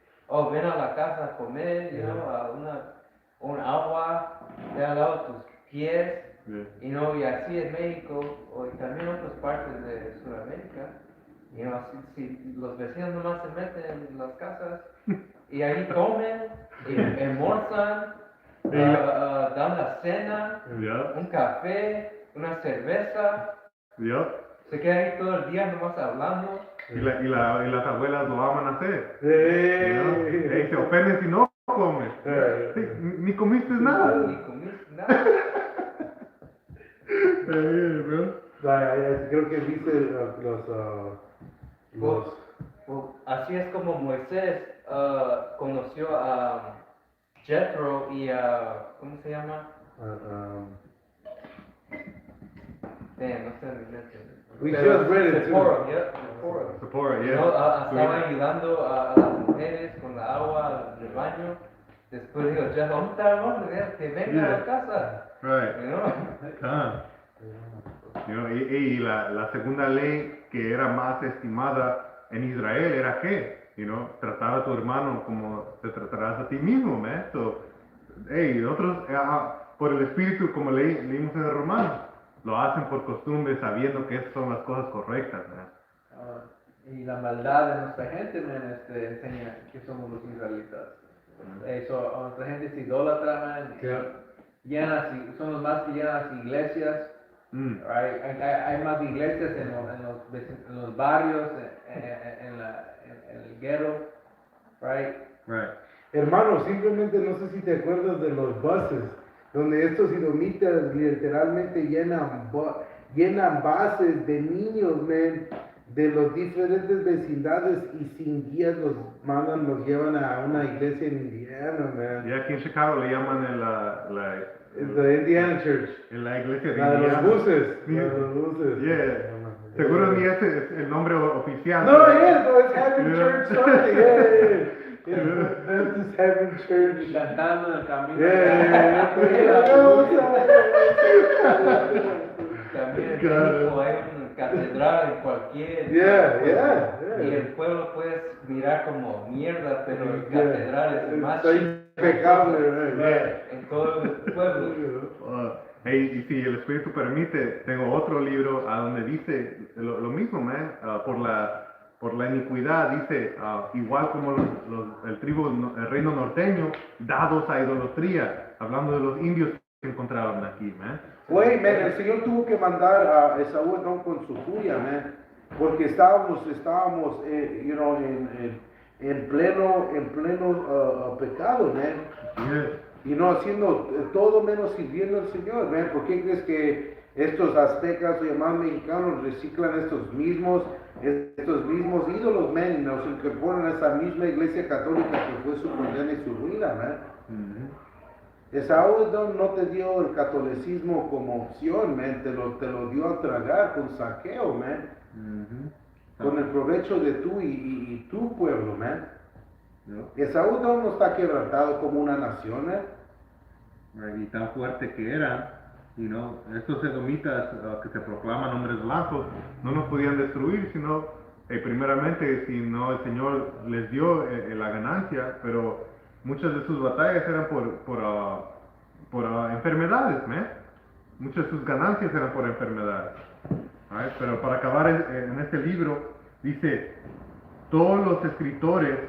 ven a la casa a comer, a un agua, te ha dado tus pies, Yeah. y así en México, y también en otras partes de Sudamérica, así, si los vecinos nomás se meten en las casas, y ahí comen, y almuerzan, dan la cena, Yeah. un café, una cerveza, Yeah. se quedan ahí todo el día nomás hablando. Y las abuelas lo aman a hacer. You know? Ey, se ofenden si no comes. Sí, ni comiste nada. Ni comiste nada. Creo que dice los Así es como Moisés conoció a Jethro y a, ¿cómo se llama? No sé mi mente. We just read it too. Zipporah. Sephora, yeah. Estaba ayudando a las mujeres con la agua del baño. Después dijo, Jethro, ¿dónde está el hombre? Que venga a la casa. Right. You know? Ah. You know, y la segunda ley que era más estimada en Israel era que, tratar a tu hermano como te tratarás a ti mismo, man. So, nosotros por el espíritu, como leímos en el Romano, lo hacen por costumbre sabiendo que esas son las cosas correctas, man. y la maldad de nuestra gente, man, enseña que somos los israelitas. Eso, nuestra gente es idólatra, man, son los más que llenan las iglesias. Right? Hay más iglesias en los barrios, en el ghetto, right? Right. Hermano, simplemente no sé si te acuerdas de los buses, donde estos idomitas literalmente llenan bases de niños, man, de los diferentes vecindades y sin guías los llevan a una iglesia en Indiana, man. Y aquí en Chicago le llaman The Indiana Church. en la iglesia de La de los Indiana. buses. Sí. La de los buses. Yeah. Seguro ni ese es el nombre oficial. No, it's Heaven Yeah. Church something. Yeah. This is Heaven Church. Cantando en el camino. Yeah. También en Claro. México hay una catedral en cualquier. Y el pueblo puedes mirar como mierda, pero el catedral es el más Está impecable, right? en todo el pueblo. Hey, y si el Espíritu permite, tengo otro libro a donde dice lo mismo, man, por la iniquidad, dice, igual como el reino norteño, dados a idolatría, hablando de los indios que encontraron aquí, man. Güey, man, el Señor tuvo que mandar a Esaú Edom con su furia, man, porque estábamos en pleno pecado, man. Yes. Y no haciendo todo menos sirviendo al Señor, man. ¿Por qué crees que estos aztecas o llamados mexicanos reciclan estos mismos ídolos, man, y nos incorporan a esa misma iglesia católica que fue su condena y su ruina, man? Esaú Edom no te dio el catolicismo como opción, man, te lo dio a tragar con saqueo, man, con el provecho de tú y tu pueblo, man. Esaú Edom no está quebrantado como una nación, Y tan fuerte que eran, estos edomitas que se proclaman hombres blancos, no nos podían destruir, sino, primeramente, si no el Señor les dio la ganancia, pero muchas de sus batallas eran por enfermedades, ¿eh? Muchas de sus ganancias eran por enfermedades. Right? Pero para acabar en este libro, dice, todos los escritores,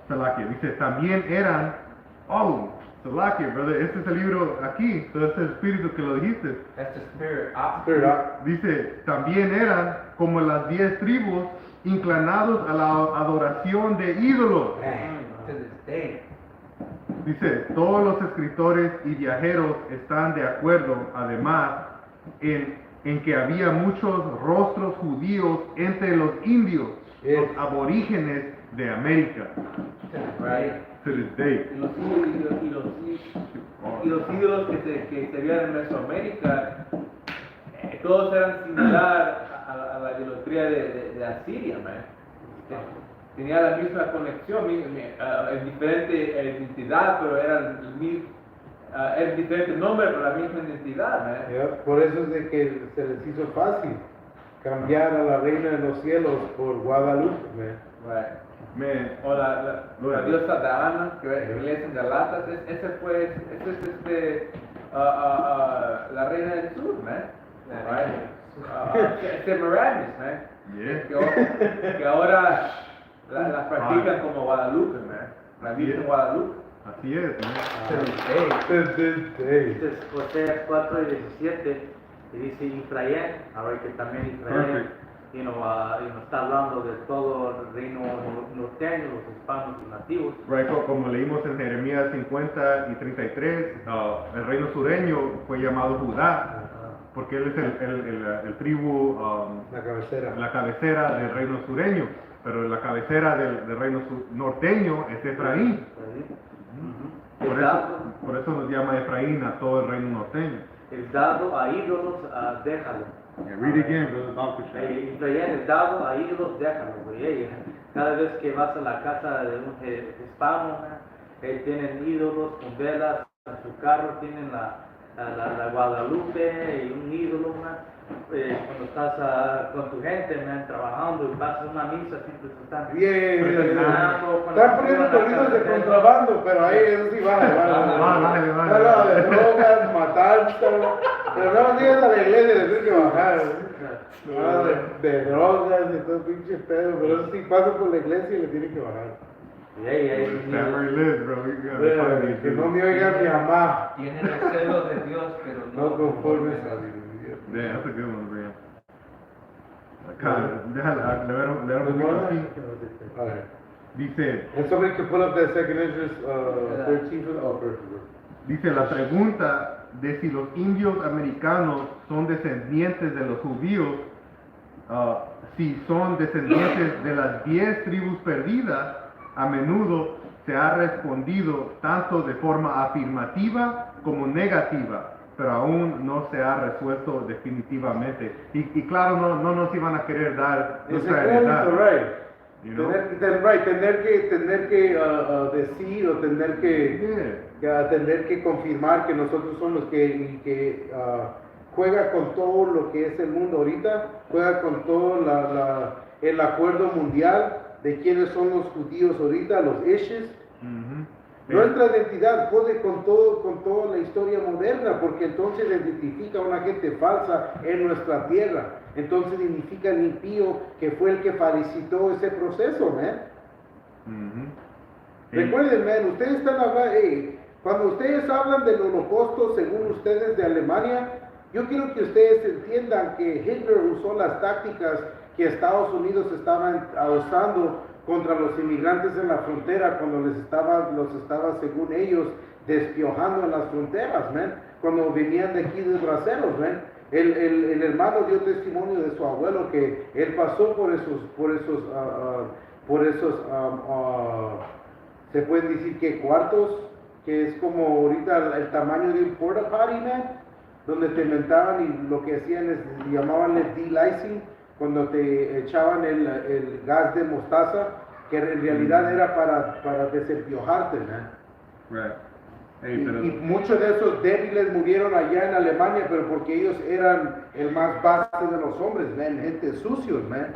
Salakia, dice, también eran, Salakia, brother, este es el libro aquí, todo este espíritu que lo dijiste. That's the spirit of Dice, también eran como las 10 tribus inclinados a la adoración de ídolos. to this day. Dice, todos los escritores y viajeros están de acuerdo, además, en que había muchos rostros judíos entre los indios, los aborígenes de América. Right. To this day. Y los ídolos que se veían en Mesoamérica, todos eran similares a la idolatría de Asiria, man. Tenía la misma conexión, en diferente identidad, pero eran el diferente nombre, pero la misma identidad, man. Por eso es de que se les hizo fácil cambiar a la reina de los cielos por Guadalupe, man. Right. Man, O la diosa Diana, que lees en Galatas, esa es la reina del sur, man. Right? Semiramis, man. yeah. Que ahora la practican como Guadalupe, man. La Virgen Guadalupe. Así es, To man. this day. Entonces, Oseas 4 y 17, y dice Efraín, ahora que también Efraín, está hablando de todo el reino norteño, los hispanos y nativos. Right, como leímos en Jeremías 50 y 33, el reino sureño fue llamado Judá, porque él es el tribu, La cabecera. la cabecera del reino sureño, pero la cabecera del reino norteño es Efraín. Por eso nos llama Efraín a todo el reino norteño. El dado a ídolos, déjalo. Read again, brother Dr. Efraín, el dado a ídolos, déjalo, güey. Cada vez que vas a la casa de un hispano, tienen ídolos con velas, en su carro tienen la Guadalupe y un ídolo, cuando estás con tu gente, trabajando y vas a una misa, siempre se están Están poniendo corridos de contrabando, pero ahí eso sí vale. Vale. De drogas, matanza, Pero no llegas a la iglesia, le tienes que bajar. De drogas y todo pinche pedo. Pero eso sí pasa por la iglesia y le tienen que bajar. Y ahí, Family list, bro. You gotta find these Que no dudes. me oiga mi mamá. Tienen el celo de Dios, pero No no conformes conformes a a Dios. Yeah, that's a good one, Brian. Acá, déjala, leer un poquito aquí. A ver. Dice, And somebody could pull up that second Esdras 13 for the perfect. dice la pregunta de si los indios americanos son descendientes de los judíos, si son descendientes de las 10 tribus perdidas, a menudo se ha respondido tanto de forma afirmativa como negativa, pero aún no se ha resuelto definitivamente. Y claro, no nos iban a querer dar Es nuestra crédito, heredad. right. You know? Tener que decir o tener que confirmar que nosotros somos los que juega con todo lo que es el mundo ahorita, juega con todo el acuerdo mundial de quiénes son los judíos ahorita, los issues. Ujú. Nuestra identidad jode con toda la historia moderna, porque entonces identifica a una gente falsa en nuestra tierra. Entonces significa el impío que fue el que facilitó ese proceso, man. Ujú. Recuerden, man, ustedes están hablando, cuando ustedes hablan del holocausto, según ustedes de Alemania, yo quiero que ustedes entiendan que Hitler usó las tácticas que Estados Unidos estaban usando contra los inmigrantes en la frontera cuando los estaba, según ellos, despiojando en las fronteras, man, cuando venían de aquí de braceros, man. El hermano dio testimonio de su abuelo que él pasó por esos, se pueden decir que cuartos, que es como ahorita el tamaño de un porta potty, man, donde te mentaban y lo que hacían es, llamaban el delicing, cuando te echaban el gas de mostaza, que en realidad era para desempiojarte, man. Right. Hey, pero, Y muchos de esos débiles murieron allá en Alemania, pero porque ellos eran el más base de los hombres, man, gente sucios, man.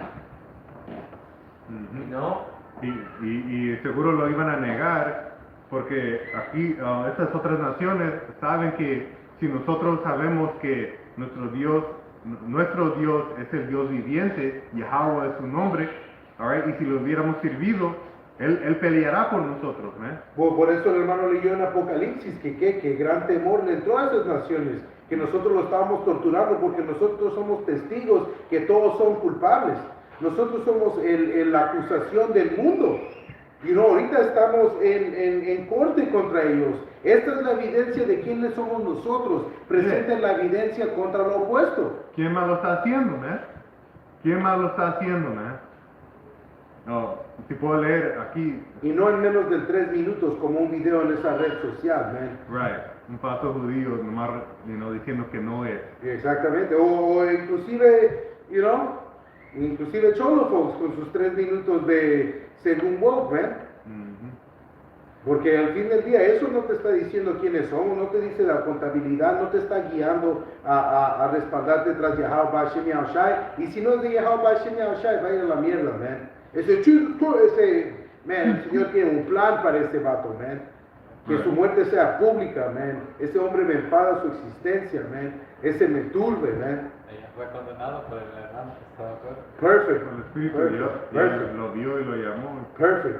ujú. No, Y seguro lo iban a negar porque aquí estas otras naciones saben que si nosotros sabemos que nuestro Dios es el Dios viviente, Yahweh es su nombre, alright, y si lo hubiéramos servido, él peleará por nosotros, ¿eh? Por eso el hermano leyó en Apocalipsis que gran temor le entró a esas naciones, que nosotros lo estábamos torturando porque nosotros somos testigos que todos son culpables. Nosotros somos la acusación del mundo. Y no, ahorita estamos en corte contra ellos. Esta es la evidencia de quiénes somos nosotros. Presenten la evidencia contra lo opuesto. ¿Quién más lo está haciendo, man? ¿Quién más lo está haciendo, man? No, si puedo leer aquí, Y no en menos de 3 minutos como un video en esa red social, man. right, un paso judío nomás, diciendo que no es. Exactamente. O inclusive, inclusive Cholo Folks con sus 3 minutos de según woke, man. Ujú. Porque al fin del día eso no te está diciendo quiénes somos, no te dice la contabilidad, no te está guiando a respaldarte tras Yahweh Bashem Yahushai. Y si no es de Yahweh Bashem Yahushai, va a ir a la mierda, man. Man, el Señor tiene un plan para ese vato, man. Que su muerte sea pública, man. Ese hombre me enfada su existencia, man. Ese me turbe, man. Ella fue condenado por el hermano que estaba afuera. Perfect. El Espíritu Perfect. Dios Perfect. lo vio y lo llamó. Perfect.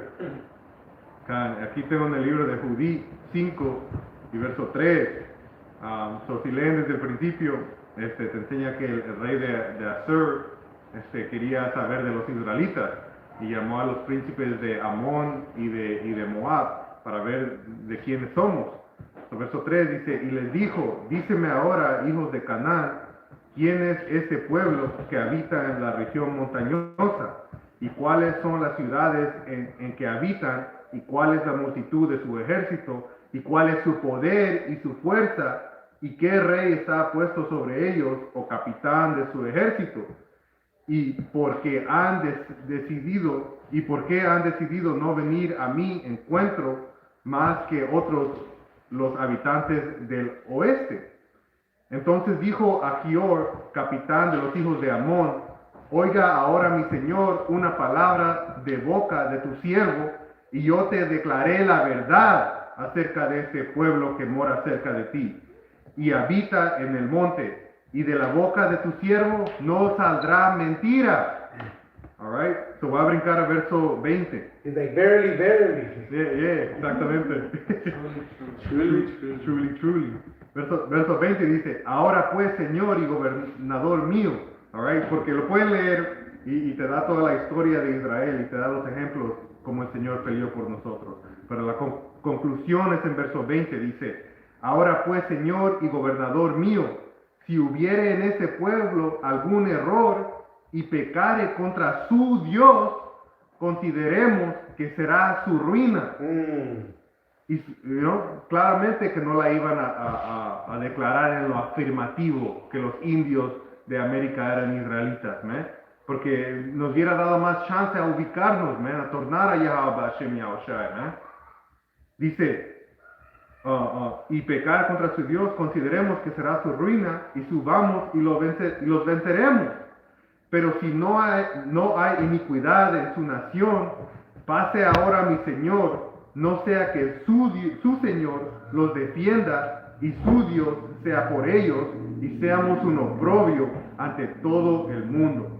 Aquí tengo en el libro de Judí 5 y verso 3. Si leen desde el principio, te enseña que el rey de Asur quería saber de los israelitas y llamó a los príncipes de Amón y de Moab para ver de quiénes somos. Verso 3 dice, y les dijo, díceme ahora, hijos de Canaán, quién es ese pueblo que habita en la región montañosa y cuáles son las ciudades en que habitan y cuál es la multitud de su ejército y cuál es su poder y su fuerza y qué rey está puesto sobre ellos o capitán de su ejército y por qué han decidido no venir a mi encuentro más que otros los habitantes del oeste. Entonces dijo a Gior, capitán de los hijos de Amón, oiga ahora mi señor una palabra de boca de tu siervo y yo te declaré la verdad acerca de este pueblo que mora cerca de ti. y habita en el monte, y de la boca de tu siervo no saldrá mentira. Alright, so voy a brincar a verso 20. He's like, verily, verily. Exactamente. Truly. Verso 20 dice, ahora pues, Señor y gobernador mío, alright, porque lo pueden leer y te da toda la historia de Israel y te da los ejemplos como el Señor peleó por nosotros. Pero la conclusión es en verso 20, dice, ahora pues, Señor y gobernador mío, si hubiere en este pueblo algún error y pecare contra su Dios, consideremos que será su ruina. Y claramente que no la iban a declarar en lo afirmativo que los indios de América eran israelitas, ¿me? Porque nos hubiera dado más chance a ubicarnos, ¿me? A tornar a Yahweh Hashem Yahushai, ¿me? Dice, y pecar contra su Dios, consideremos que será su ruina, y subamos y los venceremos. Pero si no hay iniquidad en su nación, pase ahora mi Señor, no sea que su Señor los defienda y su Dios sea por ellos y seamos un oprobio ante todo el mundo.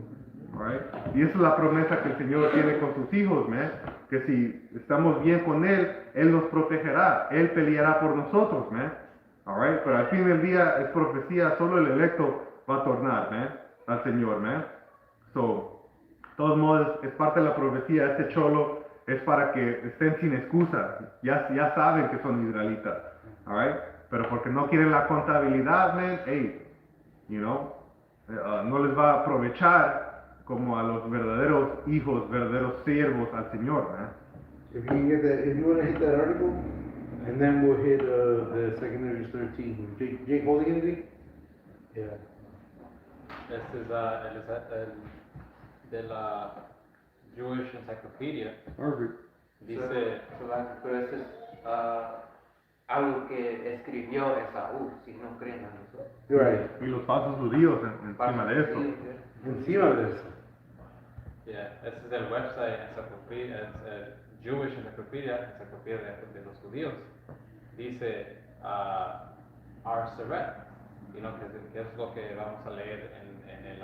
Right? Y esa es la promesa que el Señor tiene con sus hijos, ¿me? Que si estamos bien con Él, Él nos protegerá, Él peleará por nosotros, ¿me? Right? Pero al fin del día es profecía, solo el electo va a tornar, ¿me? Al Señor, ¿me? So, de todos modos, es parte de la profecía. Este cholo es para que estén sin excusa. Ya saben que son israelitas. Alright? Pero porque no quieren la contabilidad, man, hey, no les va a aprovechar como a los verdaderos hijos, verdaderos siervos al Señor, man. If you want to hit that article, and then we'll hit the 2 Corinthians 13. Jake holding anything? Yeah. Este es el de la Jewish Encyclopedia. Dice, Pero eso es algo que escribió Esaú, si no creen en eso. Right. Y los falsos judíos encima de eso. Encima de eso. este es el website enciclopedia, es el Jewish Encyclopedia, enciclopedia de los judíos. Dice Ar-Seret, que es lo que vamos a leer en el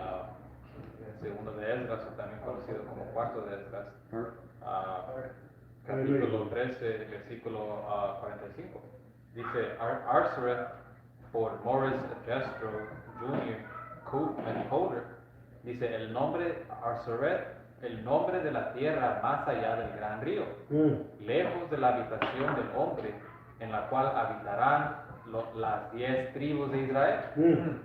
segundo de Esdras, o también conocido como cuarto de Esdras, capítulo 13, versículo 45. Dice Ar-Seret por Morris Jestro Jr., Coop and Holder. Dice el nombre Ar-Seret, el nombre de la tierra más allá del gran río, lejos de la habitación del hombre, en la cual habitarán las 10 tribus de Israel,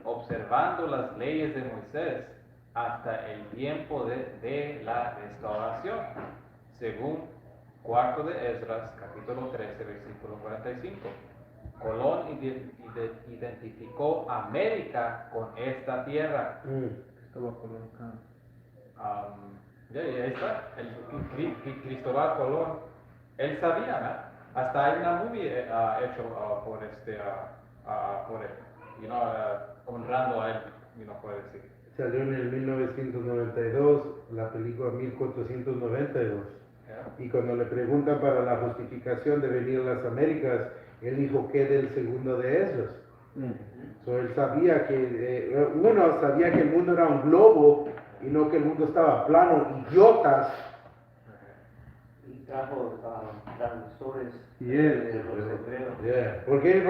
observando las leyes de Moisés hasta el tiempo de la restauración, según cuarto de Esdras, capítulo 13, versículo 45. Colón identificó América con esta tierra. Y ahí está, Cristóbal Colón, él sabía, ¿no? Hasta hay una movie hecho por él, honrando a él, puede decir. Salió en el 1992, la película 1492. Y cuando le preguntan para la justificación de venir a las Américas, él dijo que del segundo de Esdras. So, él sabía que, sabía que el mundo era un globo y no que el mundo estaba plano, idiotas. Y trajo traductores Yeah. de los hebreos. Yeah.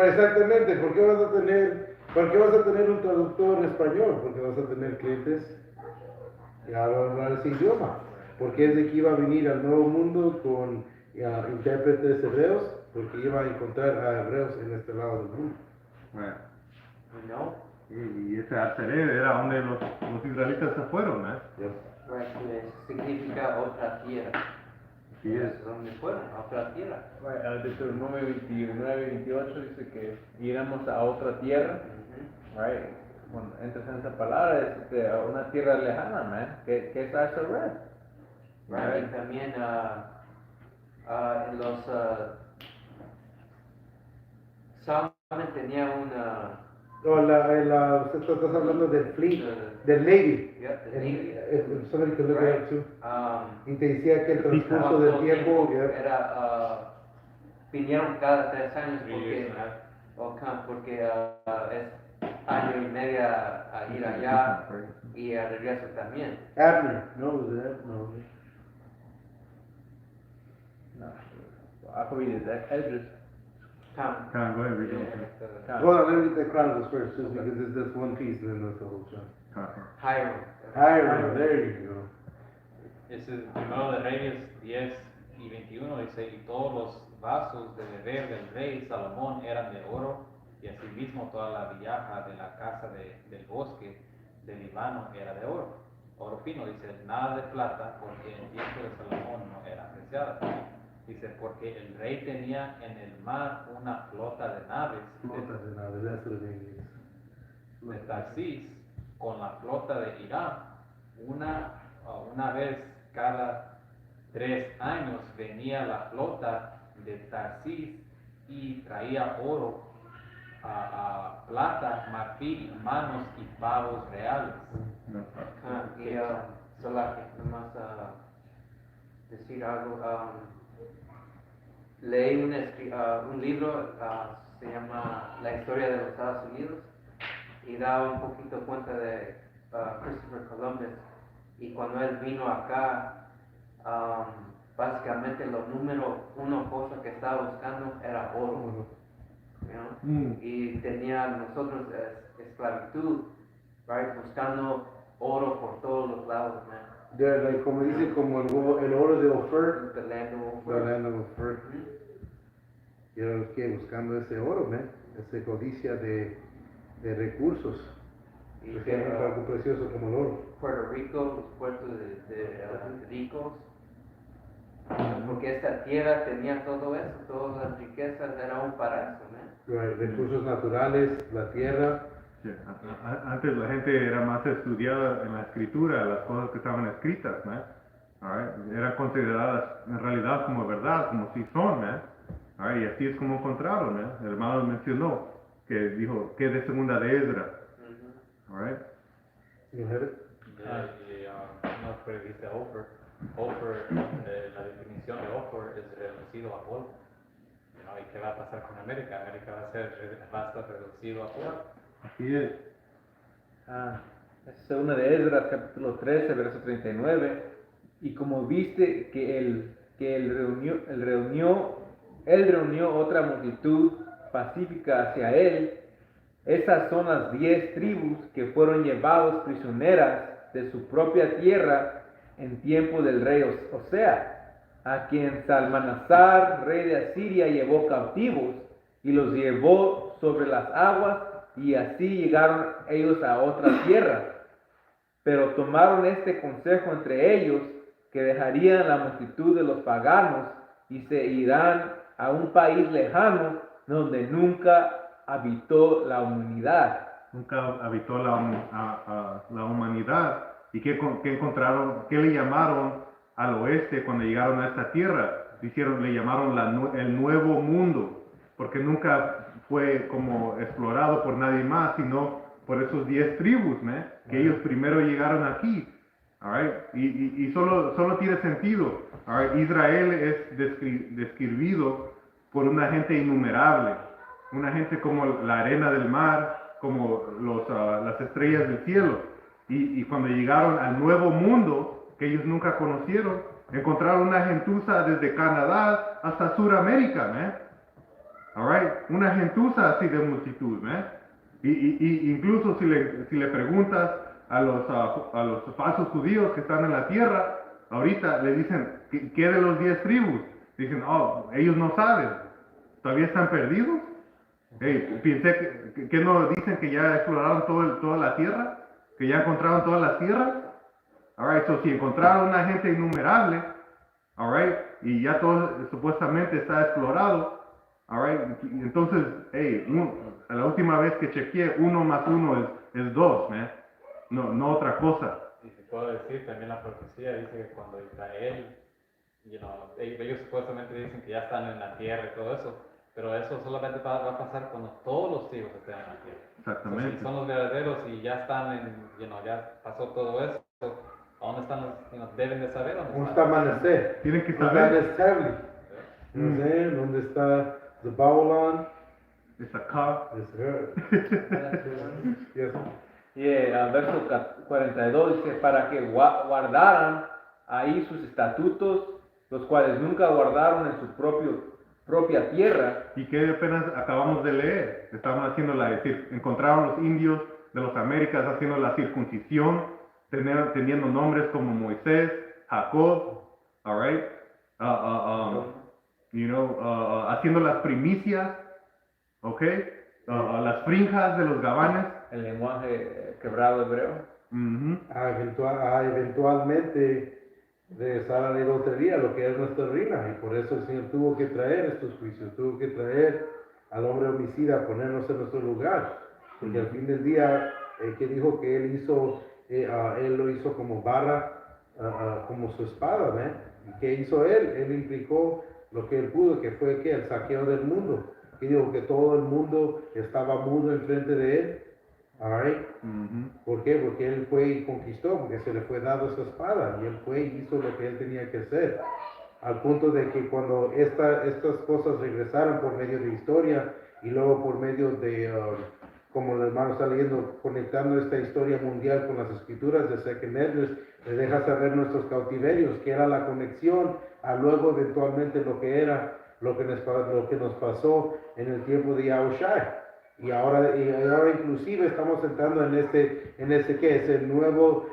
Exactamente, ¿por qué vas a tener un traductor español? Porque vas a tener clientes que hablan ese idioma. Porque es de que iba a venir al nuevo mundo con intérpretes hebreos, porque iba a encontrar a hebreos en este lado del mundo. Bueno, ¿No? y ese Ar-Seret era donde los israelitas se fueron, ¿no? Right, que significa otra tierra. Sí es. ¿Dónde fueron? A otra tierra. Deuteronomio 29 y 28 dice que iremos a otra tierra. Right. Cuando entras en esa palabra, es a una tierra lejana, man. Que es Ar-Seret. Right. Y también en los Solomon tenía una Usted estás hablando del fleet, del Navy. yeah, the Navy. Somebody could look at it too. Y te decía que el transcurso Cuánto del tiempo, era vinieron cada 3 años porque porque es año y medio a ir allá y a regreso también. Abner, no, was it Abner? No. No. I can read it. Esdras. Come. Go ahead, read it. Hold on, let me get the Chronicles first, just because it's just one piece and then that's the whole chapter. Hiram. Hiram, there you go. Es el primero de Reyes 10 y 21, dice, y todos los vasos de beber del rey Salomón eran de oro, y asimismo toda la villaja de la casa del bosque del Líbano era de oro. Oro fino, dice, nada de plata, porque en tiempo de Salomón no era apreciada. Dice, porque el rey tenía en el mar una flota de naves Flotas de nada, that's what it is. de Tarsis con la flota de Irán. Una vez cada 3 años venía la flota de Tarsis y traía oro, plata, marfil, manos y pavos reales. Y solo nomás decir algo. Leí un libro, se llama La historia de los Estados Unidos, y da un poquito cuenta de Christopher Columbus. Y cuando él vino acá, básicamente lo número uno cosa que estaba buscando era oro. You know? Y tenía nosotros esclavitud, right? Buscando oro por todos los lados, man. They're like, como dice, como el oro de Ophir, The land of the Ophir. land of Ophir. Y eran los que buscando ese oro, man, esa codicia de recursos. Y Especialmente algo precioso como el oro. Puerto Rico, los puertos de ricos, porque esta tierra tenía todo eso, todas las riquezas, era un paraíso, ¿no? Right, recursos naturales, la tierra. Sí, antes la gente era más estudiada en la escritura, las cosas que estaban escritas, ¿no? Eran consideradas en realidad como verdad, como si son, ¿no? Y así es como encontraron, ¿no? El hermano mencionó que dijo que de segunda de Esdras. Alright. You have it? No creo que dice Ophir. La definición de Ophir es reducido a polvo. ¿Y qué va a pasar con América? América va a estar reducido a polvo. Así es. Es segunda de Esdras, capítulo 13, verso 39. Y como viste que él reunió otra multitud pacífica hacia él, esas son las 10 tribus que fueron llevados prisioneras de su propia tierra en tiempo del rey Osea, a quien Salmanasar, rey de Asiria, llevó cautivos y los llevó sobre las aguas, y así llegaron ellos a otra tierra. Pero tomaron este consejo entre ellos, que dejarían la multitud de los paganos y se irán a un país lejano donde nunca habitó la humanidad. Nunca habitó la humanidad. ¿Y qué encontraron? ¿Qué le llamaron al oeste cuando llegaron a esta tierra? Le llamaron el nuevo mundo, porque nunca fue como explorado por nadie más, sino por esos 10 tribus, ¿no? Que ellos primero llegaron aquí. All right? Y solo tiene sentido. All right? Israel es describido por una gente innumerable, una gente como la arena del mar, como las estrellas del cielo. Y cuando llegaron al nuevo mundo, que ellos nunca conocieron, encontraron una gentuza desde Canadá hasta Sudamérica, all right? Una gentuza así de multitud, y incluso si le preguntas a los falsos judíos que están en la tierra, ahorita le dicen, ¿qué de los 10 tribus? Dicen, ellos no saben, ¿todavía están perdidos? Hey, pensé que no dicen que ya exploraron toda la tierra, que ya encontraron todas las tierras. Alright, so si encontraron una gente innumerable, alright, y ya todo supuestamente está explorado, alright, entonces, la última vez que chequeé, 1 más 1 es 2, no otra cosa. Y si puedo decir, también la profecía dice que cuando Israel, ellos supuestamente dicen que ya están en la tierra y todo eso, pero eso solamente va a pasar cuando todos los hijos estén en la tierra. Exactamente. Si son los verdaderos y ya están ya pasó todo eso, ¿a dónde están los, deben de saber dónde ¿Dónde están? está Manasés? Tienen que ¿Dónde está saber. Nestabli? No sé, ¿dónde está the Babylon? It's a car. It's her. Yes. Y verso 42 dice, para que guardaran ahí sus estatutos, los cuales nunca guardaron en su propia tierra. Y que apenas acabamos de leer. Estaban haciendo encontraron los indios de los Américas haciendo la circuncisión, teniendo nombres como Moisés, Jacob, all right? Haciendo las primicias, okay? Las frinjas de los gabanes. El lenguaje quebrado hebreo. Ujú. Eventualmente regresar a la idolatría, lo que es nuestra ruina, y por eso el Señor tuvo que traer estos juicios, tuvo que traer al hombre homicida a ponernos en nuestro lugar, porque al fin del día, que dijo que él hizo, él lo hizo como barra, como su espada, ¿ven? ¿Y qué hizo él? Él implicó lo que él pudo, que fue que el saqueo del mundo, que dijo que todo el mundo estaba mudo enfrente de él. Alright. Ujú. ¿Por qué? Porque él fue y conquistó, porque se le fue dado esa espada, y él fue y hizo lo que él tenía que hacer. Al punto de que cuando estas cosas regresaron por medio de historia, y luego por medio de, como el hermano está leyendo, conectando esta historia mundial con las escrituras de Second Edwards, le deja saber nuestros cautiverios, que era la conexión a luego eventualmente lo que era, lo que nos pasó en el tiempo de Yahushua. Y ahora inclusive estamos entrando en ese que es el nuevo,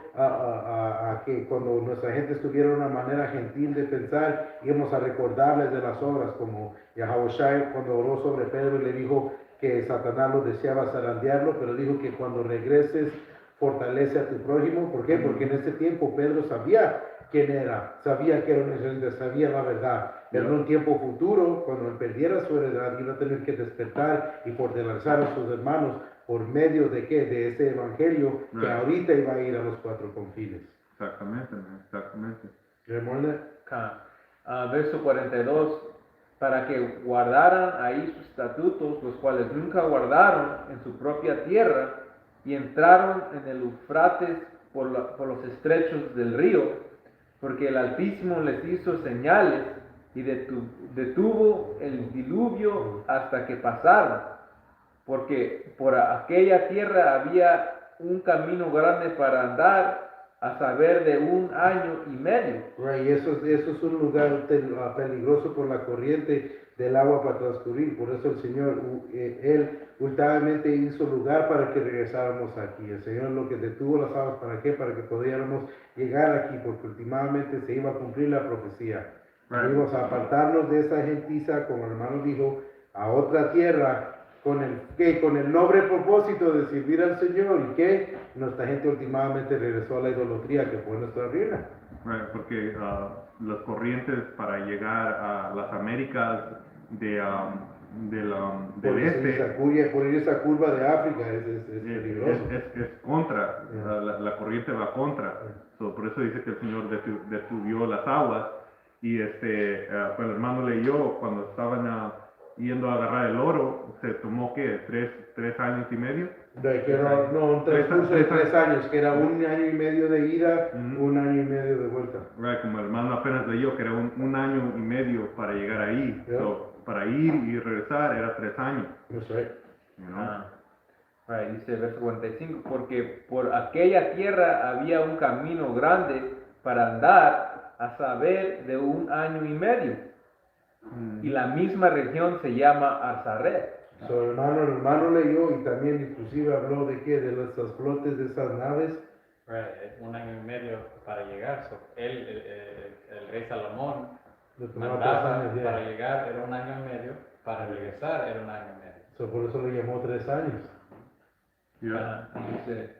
que cuando nuestra gente estuviera una manera gentil de pensar, íbamos a recordarles de las obras, como Yahushua cuando oró sobre Pedro y le dijo que Satanás lo deseaba zarandearlo, pero dijo que cuando regreses fortalece a tu prójimo. ¿Por qué? Porque en ese tiempo Pedro sabía quién era, sabía que era un israelita, sabía la verdad. Pero en un tiempo futuro, cuando él perdiera su heredad, iba a tener que despertar y fortalecer a sus hermanos por medio de qué, de ese evangelio que ahorita iba a ir a los cuatro confines. Exactamente, man, exactamente. ¿Recuerda? Verso 42, para que guardaran ahí sus estatutos, los cuales nunca guardaron en su propia tierra, y entraron en el Eufrates por los estrechos del río, porque el Altísimo les hizo señales y detuvo el diluvio hasta que pasaron, porque por aquella tierra había un camino grande para andar, a saber de 1 año y medio. Right, y eso es un lugar peligroso por la corriente del agua para transcurrir. Por eso el Señor, Él ultimamente hizo lugar para que regresáramos aquí. El Señor lo que detuvo las aguas, ¿para qué? Para que pudiéramos llegar aquí, porque últimamente se iba a cumplir la profecía. Right. Íbamos a apartarnos de esa gentiza, como el hermano dijo, a otra tierra, con el noble propósito de servir al Señor, y que nuestra gente últimamente regresó a la idolatría, que fue nuestra ruina. Right, porque las corrientes para llegar a las Américas del Por ir esa curva de África es peligroso. es contra, la corriente va contra. So, por eso dice que el Señor detuvió las aguas. Y pues el hermano leyó cuando estaban yendo a agarrar el oro, se tomó ¿qué? ¿3 años y medio? Un transcurso de 3 años, que era 1 año y medio de ida, 1 año y medio de vuelta. Right, como el hermano apenas leyó que era un año y medio para llegar ahí. Yeah. So, para ir y regresar era 3 años. That's right. You know? Right, dice verso 45, porque por aquella tierra había un camino grande para andar, a saber de 1 año y medio. Y la misma región se llama Arzaret. So, el hermano leyó y también inclusive habló de qué, de las flotes de esas naves. Right, 1 año y medio para llegar. So, el rey Salomón Le tomó 3 mandaba años ya. para llegar era 1 año y medio, para regresar era 1 año y medio. So, por eso le llamó 3 años. Yeah. Dice,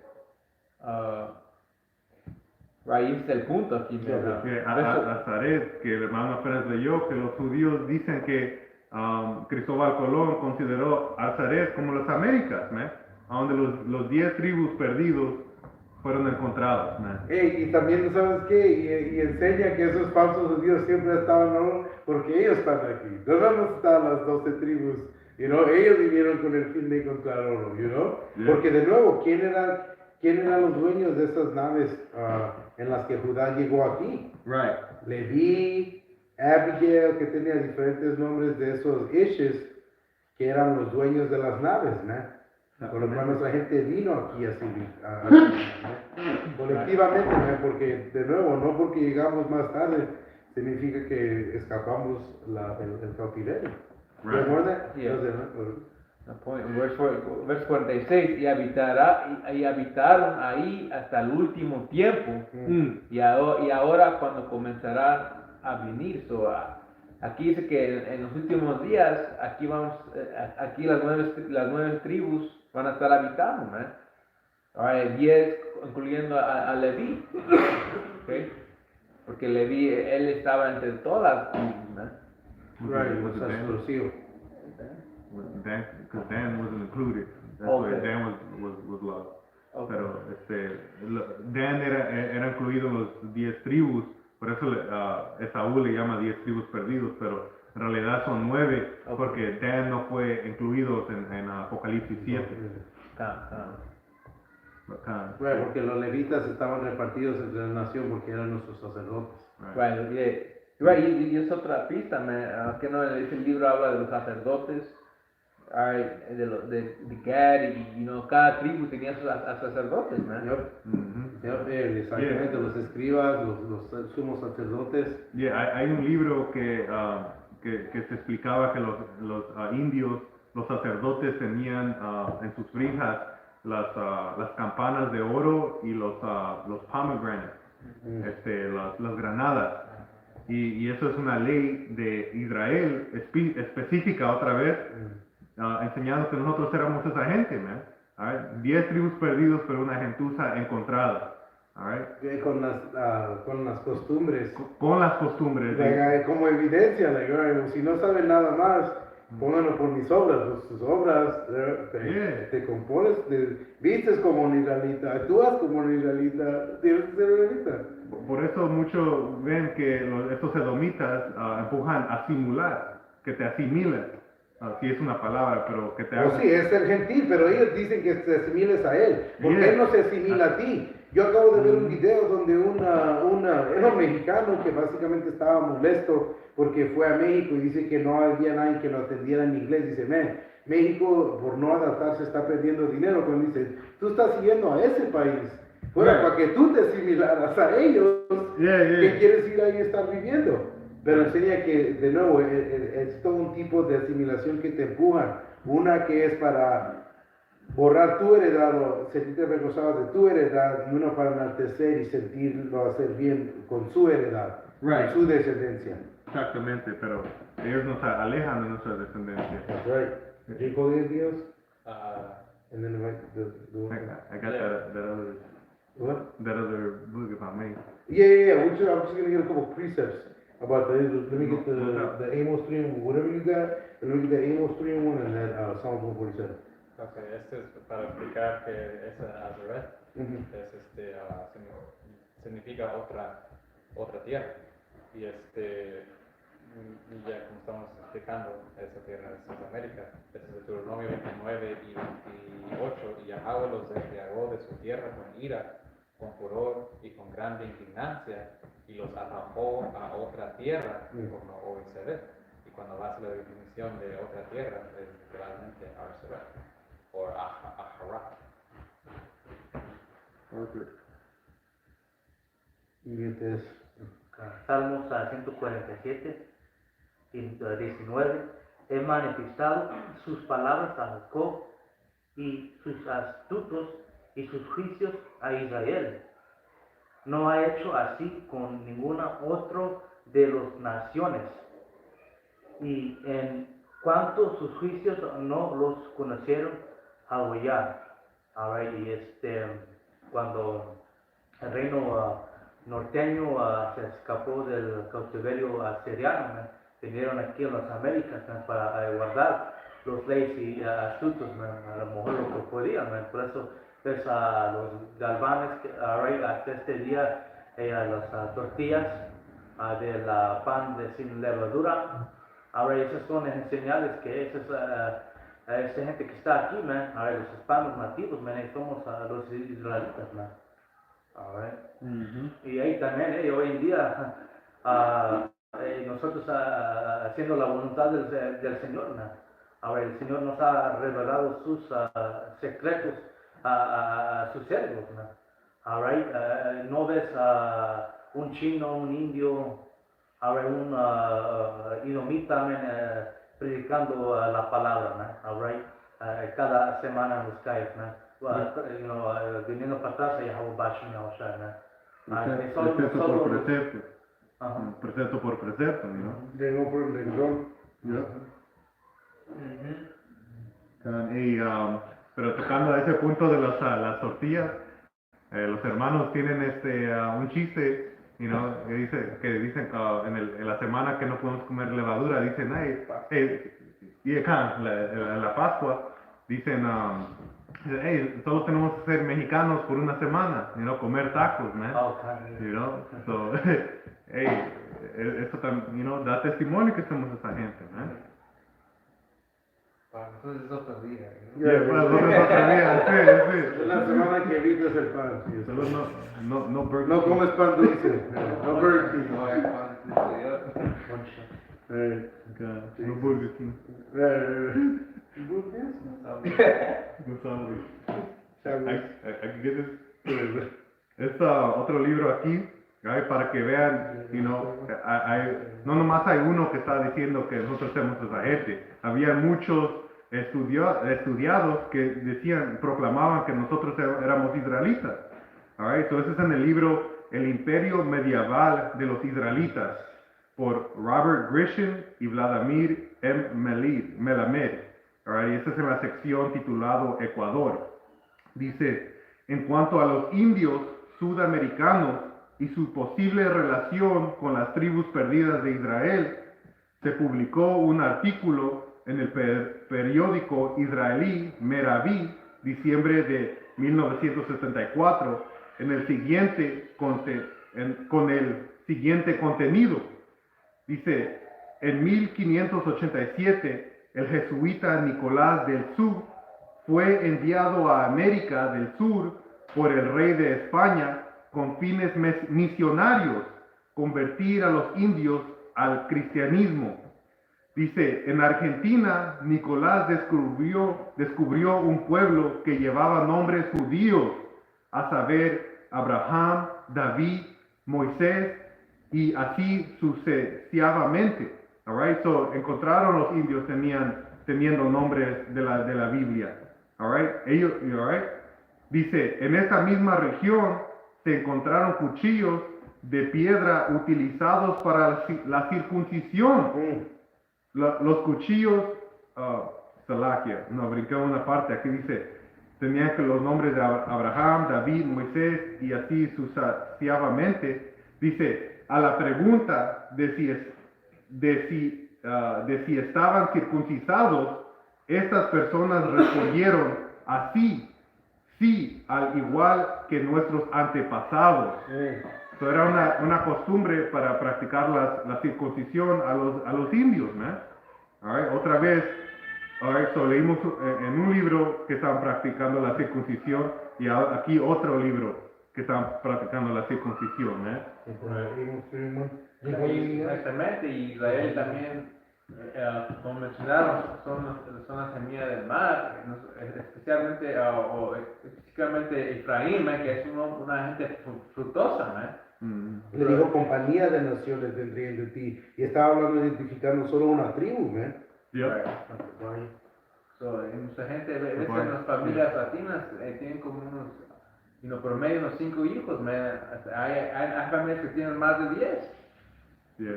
ahí está el punto aquí. ¿verdad? Que Verso- Nazaret, que el hermano apenas leyó, que los judíos dicen que Cristóbal Colón consideró Nazaret como las Américas, man, a donde los 10 tribus perdidos fueron encontrados. Man. Y también, ¿sabes qué? Y enseña que esos falsos judíos siempre estaban, ¿no? Porque ellos están aquí. No vamos a estar las 12 tribus, ellos vinieron con el fin de encontrar oro, Yeah. Porque de nuevo, ¿quién eran los dueños de esas naves en las que Judá llegó aquí? Right. Leví, Abigail, que tenía diferentes nombres de esos ishes, que eran los dueños de las naves, ¿no? Por lo cual nuestra gente vino aquí a servir, ¿no? Colectivamente, ¿no? Porque de nuevo, no porque llegamos más tarde, significa que escapamos el cautiverio. Right. ¿Recuerda? Yeah. Entonces, ¿no? The point, verse 46, y habitaron ahí hasta el último tiempo, y ahora cuando comenzarán a venir. Aquí dice que en los últimos días, aquí las nueve tribus van a estar habitando, ¿no? Ahora 10, incluyendo a Leví, ¿okay? Porque Leví, él estaba entre todas las tribus, ¿no? Right, Was was it Dan? exclusivo. Because Dan wasn't included. That's Okay. why Dan was lost. Okay. Pero Dan era incluido en los 10 tribus, por eso Esaú le llama 10 tribus perdidos, pero en realidad son 9, Okay. porque Dan no fue incluido en Apocalipsis 7. Right, porque los levitas estaban repartidos entre la nación porque eran nuestros sacerdotes. Right, yeah. Right, y es otra pista, man. Que no, ese libro habla de los sacerdotes, right, de Gad, y cada tribu tenía sus sacerdotes, man. Yep. Mhm. Exactamente, los escribas, los sumos sacerdotes. Yeah, hay un libro que se explicaba que los indios, los sacerdotes tenían en sus frijas las campanas de oro y los pomegranates, las granadas. Y eso es una ley de Israel específica otra vez, enseñando que nosotros éramos esa gente, man. All right? 10 tribus perdidos, pero una gentuza encontrada. All right? Con las costumbres. Con las costumbres. Como evidencia, si no saben nada más, pónganlo por mis obras. Sus obras, te compones, vistes como un israelita, actúas como un israelita, tienes que ser israelita. Por eso muchos ven que estos edomitas empujan a simular, que te asimilen, si es una palabra, pero que te hagan... Sí, es el gentil, pero ellos dicen que te asimiles a él. ¿Por qué Yeah. él no se asimila a ti? Yo acabo de ver un video donde era un mexicano que básicamente estaba molesto porque fue a México y dice que no había nadie que lo atendiera en inglés. Dice, México por no adaptarse está perdiendo dinero. Cuando dice, tú estás siguiendo a ese país. Bueno, Right. para que tú te asimilaras a ellos, Yeah. que quieres ir ahí y estar viviendo. Pero enseña que, de nuevo, es todo un tipo de asimilación que te empujan. Una que es para borrar tu heredad o sentirte avergonzado de tu heredad, y una para enaltecer y sentirlo hacer bien con su heredad, Right. con su descendencia. Exactamente, pero ellos nos alejan de nuestra descendencia. That's right. Dijo de Dios, and then I got that other book if I may. Yeah. I'm just gonna get a couple precepts about the. Let me get the Amos 3 and whatever you got. And let me get the Amos 3 and 1 and that Psalm 147. Ok, este es para explicar que es Azareth, Mhm. significa otra tierra. Y ya como estamos explicando, esa tierra es Sudamérica. Este es Deuteronomio 29 y 28. Y Yahweh los embriagó de su tierra con ira, con furor y con grande indignancia, y los arrojó a otra tierra por no obedecer. Y cuando vas a la definición de otra tierra, es literalmente Arsaret o Aharat. Y entonces, Salmos 147 y 19. He manifestado sus palabras a Jacob y sus astutos y sus juicios a Israel. No ha hecho así con ninguna otra de las naciones. Y en cuanto sus juicios no los conocieron a Yahweh. Alright, y cuando el reino norteño se escapó del cautiverio asiriano, vinieron aquí a las Américas para guardar los leyes y astutos, a lo mejor lo que podían. Por eso ves a los galvanes hasta este día, las tortillas del pan sin levadura. Ahora esas son las señales que esa gente que está aquí, ahora los hispanos nativos, somos los israelitas. Alright. Y ahí también, hoy en día, nosotros haciendo la voluntad del Señor, Ahora el Señor nos ha revelado sus secretos a sus siervos, ¿no? Alright, no ves a un chino, un indio, ahora un idomita predicando la palabra, ¿no? Alright, cada semana en los calles, ¿no? Viniendo para atrás a Yahweh Bashim Yahushua, ¿no? Precepto por precepto. Ajá. Precepto por precepto, ¿no? Renglón por renglón. Yeah. Pero tocando a ese punto de las tortillas, los hermanos tienen un chiste, que dicen en la semana que no podemos comer levadura, dicen, y acá en la Pascua dicen, solo tenemos que ser mexicanos por una semana, comer tacos, man. So, eso también, da testimonio que somos esa gente, man. Para nosotros es otro día. Yeah, para nosotros es otro día, sí. Es la semana que evitas el pan. Sí, Solo no Burger no King. comes pan dulce. No Burger King. No hay pan exterior. No Burger King. No sabes. Aquí es otro libro aquí, para que vean, no nomás hay uno que está diciendo que nosotros somos esa gente. Había muchos estudiados que proclamaban que nosotros éramos israelitas. So ese es en el libro El Imperio Medieval de los Israelitas, por Robert Grisham y Vladimir M. Melamed. Y esta es en la sección titulado Ecuador. Dice, en cuanto a los indios sudamericanos y su posible relación con las tribus perdidas de Israel, se publicó un artículo en el periódico israelí Meraví, diciembre de 1974, con el siguiente contenido. Dice, en 1587, el jesuita Nicolás del Sur fue enviado a América del Sur por el rey de España con fines misionarios, convertir a los indios al cristianismo. Dice, en Argentina, Nicolás descubrió un pueblo que llevaba nombres judíos, a saber, Abraham, David, Moisés, y así sucesivamente. So, encontraron los indios teniendo nombres de la Biblia. Ellos, dice, en esta misma región se encontraron cuchillos de piedra utilizados para la circuncisión. Los cuchillos, Salakia, brinqué una parte, aquí dice, tenían los nombres de Abraham, David, Moisés, y así sucesivamente. Dice, a la pregunta de si estaban circuncisados, estas personas respondieron así, sí, al igual que nuestros antepasados. Eso era una costumbre para practicar la circuncisión a los indios, ¿no? Otra vez, so leímos en un libro que estaban practicando la circuncisión y aquí otro libro que estaban practicando la circuncisión, Exactamente, y Israel también, como mencionaron, son la semilla del mar, especialmente o específicamente Efraín, que es una gente frutosa, Le dijo compañía de naciones vendrían de ti. Y estaba hablando, identificando solo una tribu, man. Mucha gente, ves en las familias latinas, tienen como unos, promedio unos 5 hijos, hay familias que tienen más de 10. Y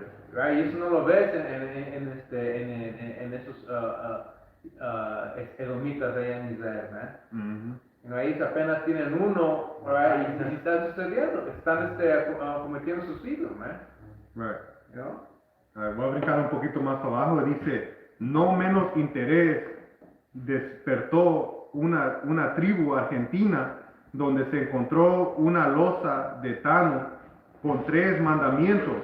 eso no lo ves en esos edomitas allá en Israel, ellos apenas tienen uno, y están sucediendo, están cometiendo suicidio, Voy a brincar un poquito más abajo. Dice, no menos interés despertó una tribu argentina donde se encontró una losa de Tano con 3 mandamientos: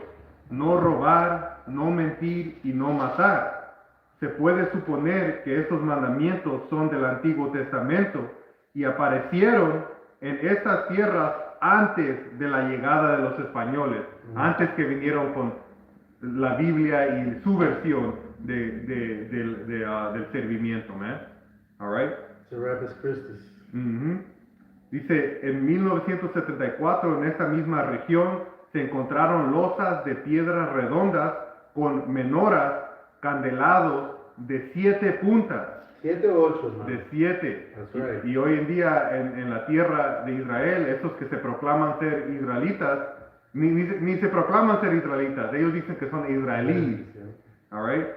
no robar, no mentir y no matar. Se puede suponer que estos mandamientos son del Antiguo Testamento y aparecieron en estas tierras antes de la llegada de los españoles, antes que vinieron con la Biblia y su versión. del servimiento, man. All right? Serapis Christus. Ujú. Dice, en 1974 en esta misma región se encontraron losas de piedras redondas con menoras candelados de 7 puntas. 7 o 8, hermano. De 7. That's right. Y hoy en día en la tierra de Israel, esos que se proclaman ser israelitas, ni se proclaman ser israelitas, ellos dicen que son israelíes. All right?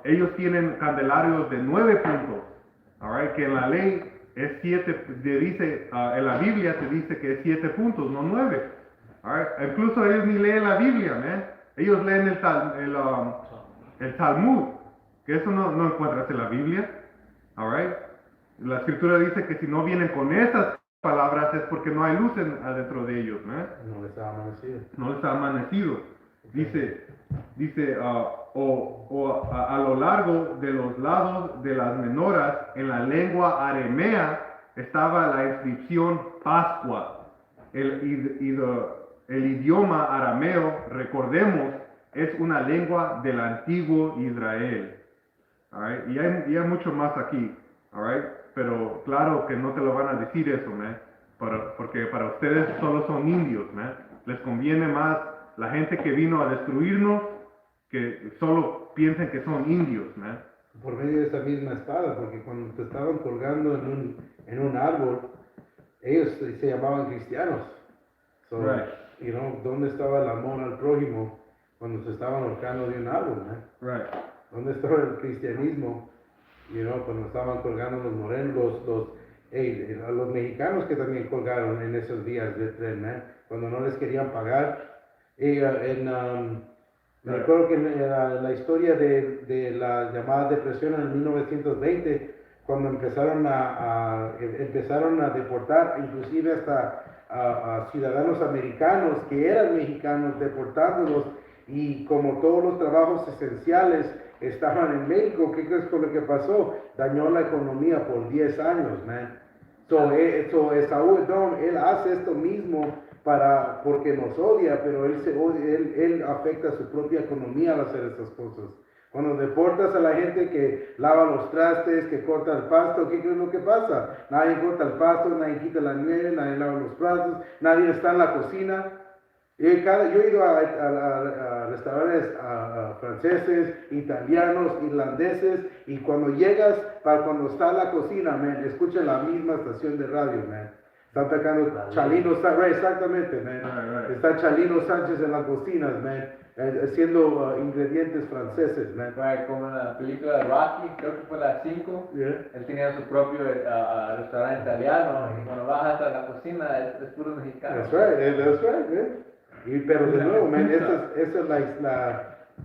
Ellos tienen candelarios de 9 puntos. All right? Que en la ley es 7, dice, en la Biblia te dice que es 7 puntos, no 9. All right? Incluso ellos ni leen la Biblia, man. Ellos leen el Talmud, que eso no encuentras en la Biblia. All right? La escritura dice que si no vienen con esas palabras es porque no hay luz adentro de ellos, man. No les ha amanecido. No les ha amanecido. Dice, a lo largo de los lados de las menoras, en la lengua aramea, estaba la inscripción Pascua. El idioma arameo, recordemos, es una lengua del antiguo Israel. All right? Y hay mucho más aquí. All right? Pero claro que no te lo van a decir eso, man. Porque para ustedes solo son indios, man. Les conviene más la gente que vino a destruirnos, que solo piensen que son indios, man. Por medio de esa misma espada, porque cuando te estaban colgando en un árbol, ellos se llamaban cristianos. So, Right. you know, ¿dónde estaba el amor al prójimo cuando se estaban ahorcando de un árbol, man? Right. ¿Dónde estaba el cristianismo? You know, cuando estaban colgando los morenos, a los mexicanos que también colgaron en esos días de tren, man, cuando no les querían pagar. Me acuerdo que en la historia de la llamada depresión en 1920, cuando empezaron a deportar inclusive hasta a ciudadanos americanos que eran mexicanos, deportándolos, y como todos los trabajos esenciales estaban en México, ¿qué crees con lo que pasó? Dañó la economía por 10 años, man. Esaú Edom, él hace esto mismo porque nos odia, pero él afecta su propia economía al hacer estas cosas. Cuando deportas a la gente que lava los trastes, que corta el pasto, ¿qué crees lo que pasa? Nadie corta el pasto, nadie quita la nieve, nadie lava los platos, nadie está en la cocina. Yo he ido a restaurantes franceses, italianos, irlandeses, y cuando llegas, cuando está en la cocina, man, escuchan la misma estación de radio, man. Están tocando Chalino Sánchez, exactamente, man. Right. Está Chalino Sánchez en las cocinas, man, haciendo ingredientes franceses, man. Right, como en la película de Rocky, creo que fue la 5, Yeah. él tenía su propio restaurante italiano, y cuando bajas a la cocina es puro mexicano. That's right, man. Pero de nuevo, man, esa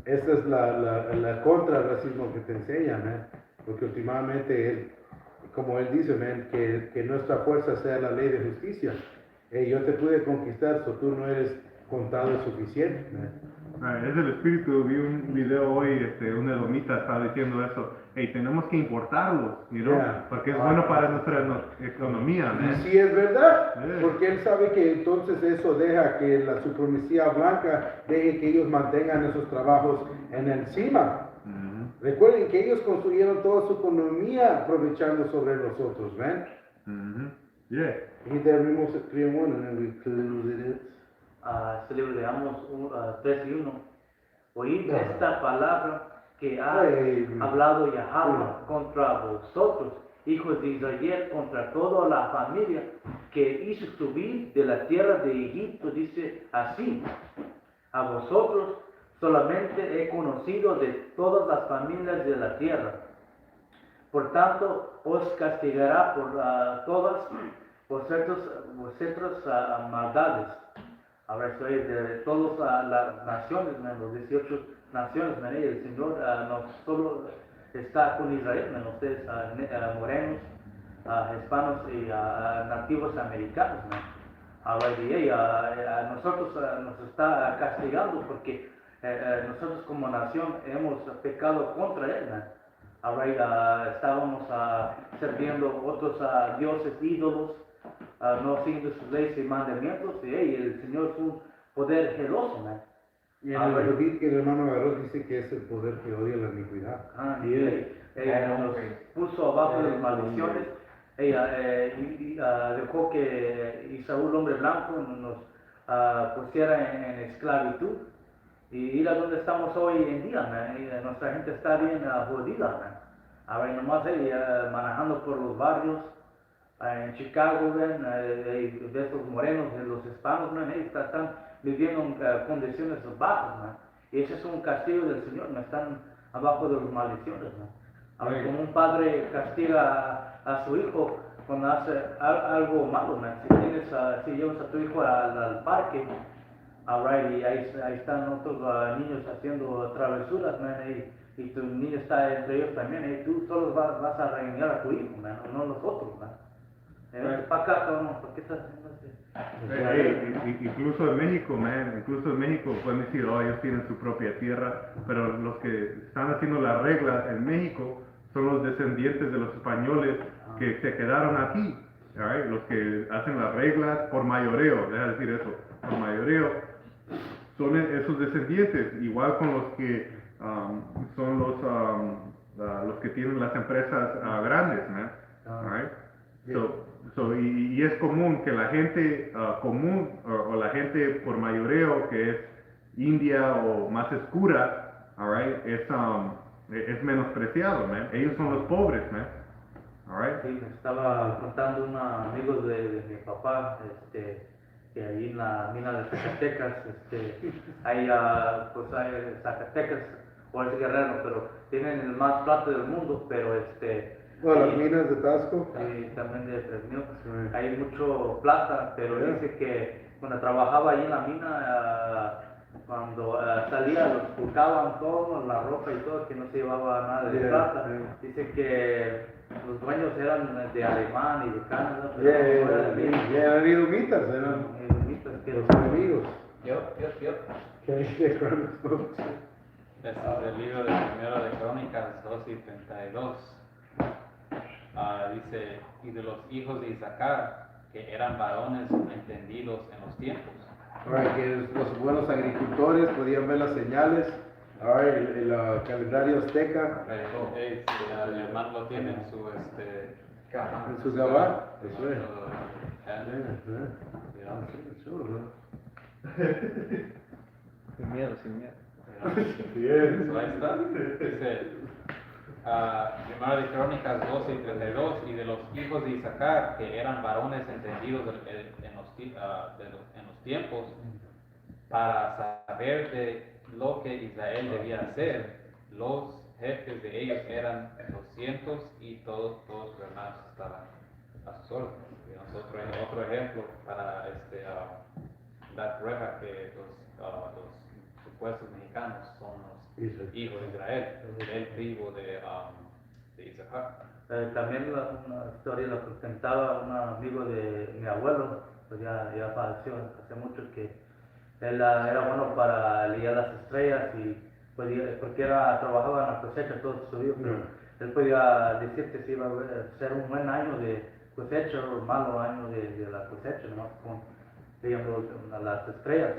es la contra del racismo que te enseña, man. Porque últimamente como él dice, man, que nuestra fuerza sea la ley de justicia. Yo te pude conquistar, so tú no eres contado suficiente, man. Right. Es el espíritu. Vi un video hoy, un edomita estaba diciendo eso. Hey, tenemos que importarlos, you know? Yeah. Porque es bueno para nuestra economía, Y man. sí es verdad, Yeah. porque él sabe que entonces eso deja que la supremacía blanca deje que ellos mantengan esos trabajos en encima. Mhm. Recuerden que ellos construyeron toda su economía aprovechando sobre nosotros, man. Mhm. Yeah. Y terminamos 3:1 and then we concluded it. Este libro de Amos 3:1. Oíd No. esta palabra que ha Ay, hablado Yahweh no. contra vosotros, hijos de Israel, contra toda la familia que hizo subir de la tierra de Egipto, dice así: a vosotros solamente he conocido de todas las familias de la tierra. Por tanto, os castigará por todas vosotras maldades. Ahora estoy de todas las naciones, los 18 naciones, y el Señor no solo está con Israel, ustedes morenos, hispanos y nativos americanos. Ahora a nosotros nos está castigando porque nosotros como nación hemos pecado contra Él. Ahora estábamos sirviendo otros dioses, ídolos, no siguiendo sus leyes y mandamientos, y el Señor es un poder celoso, Y en el Judith que el hermano agarró dice que es el poder que odia la iniquidad. Ella nos puso abajo de las maldiciones. Ella dejó que Isaú, hombre blanco, nos pusiera en esclavitud. Y mira dónde estamos hoy en día, man. Y nuestra gente está bien jodida, man. A ver, nomás manejando por los barrios en Chicago, man, de estos morenos, de los hispanos, man, están viviendo en condiciones bajas, man. Y ese es un castigo del Señor, no están abajo de las maldiciones, man. A ver, como un padre castiga a su hijo cuando hace algo malo, man. Si llevas a tu hijo al parque, alright, y ahí están otros niños haciendo travesuras, man, y tu niño está entre ellos también, y tú solo vas a regañar a tu hijo, man, no los otros, man. Para acá, cabrón, ¿por qué estás haciendo eso? Incluso en México pueden decir, oh, ellos tienen su propia tierra, pero los que están haciendo las reglas en México son los descendientes de los españoles que se quedaron aquí, right? Los que hacen las reglas por mayoreo, deja decir eso, por mayoreo, son esos descendientes, igual con los que son los que tienen las empresas grandes, man, right? Y es común que la gente común o la gente por mayoreo que es india o más oscura, alright, es menospreciado, man. Ellos son los pobres, man. Alright. Sí, me estaba contando un amigo de mi papá, que ahí en la mina de Zacatecas, hay Zacatecas, o es Guerrero, pero tienen el más plata del mundo, pero Bueno, las minas de Tasco. y también de Fresnillo, hay mucho plata, pero dice que cuando trabajaba ahí en la mina, cuando salía los buscaban todo, la ropa y todo, que no se llevaba nada de plata. Dice que los dueños eran de Alemania y de Canadá, pero no eran de eran idumitas, eran que los enemigos. Yo. Que dice Chronicles. Este es el libro de Primero de Crónicas 2 y 32. Dice, y de los hijos de Isaacar, que eran varones entendidos en los tiempos. Right, que los buenos agricultores podían ver las señales. Right, el calendario azteca. El hermano lo tiene en su En su gabán. Eso es. Sin miedo, sin miedo. Ahí está. Dice, Primera de Crónicas 12 y 32, y de los hijos de Isaacar, que eran varones entendidos en los tiempos, para saber de lo que Israel debía hacer, los jefes de ellos eran 200 y todos sus hermanos estaban a sus órdenes. Y nosotros, otro ejemplo para dar prueba que los supuestos mexicanos son los hijos de Israel, el tribu de Isaacar. También una historia la presentaba un amigo de mi abuelo, pues ya falleció hace mucho, que él era bueno para liar las estrellas y porque trabajaba en la cosecha todo su vida, pero él podía decirte si iba a ser un buen año de cosecha o un malo año de la cosecha, ¿no? Con digamos, las estrellas.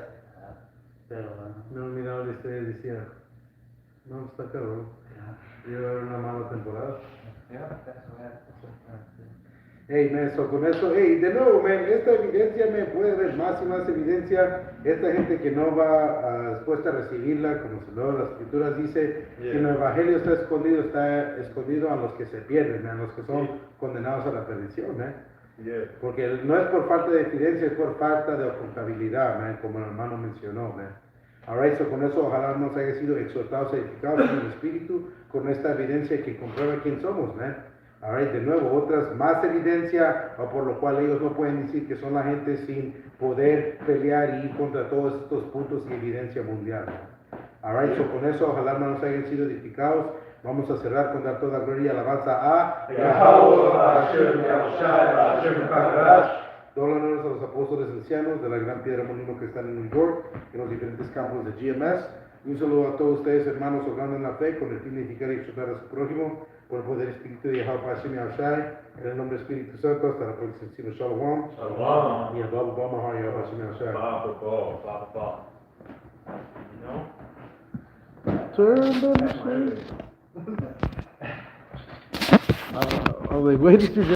Pero No miraba la estrella y decía, no, está cabrón. Iba a haber una mala temporada. Hey, man, con eso, hey, de nuevo, man, esta evidencia, me puede haber más y más evidencia. Esta gente que no va dispuesta a recibirla, como se lo las escrituras dice, que el evangelio está escondido a los que se pierden, a los que son condenados a la perdición, man. Porque no es por falta de evidencia, es por falta de contabilidad, man, como el hermano mencionó, man. Alright, so con eso ojalá nos haya sido exhortados y edificados en el Espíritu con esta evidencia que comprueba quién somos, man. Alright, de nuevo, otras más evidencia, o por lo cual ellos no pueden decir que son la gente sin poder pelear y ir contra todos estos puntos y evidencia mundial. Alright, so con eso ojalá nos hayan sido edificados. Vamos a cerrar con dar toda gloria y alabanza a Yahweh, a Hashem, a Hashem, todos los honores a los apóstoles ancianos de la gran piedra molino que están en New York, en los diferentes campos de GMS. Y un saludo a todos ustedes, hermanos, obrando en la fe, con el fin de edificar y exhortar a su prójimo, por el poder espíritu de Yahweh Hashem Yahushai, en el nombre del Espíritu Santo, hasta la próxima. Shalom. Shalom. Y el Baba Bama Yahweh Hashem Yahushai. Baba, baba. You know? turn them straight. I was like, wait,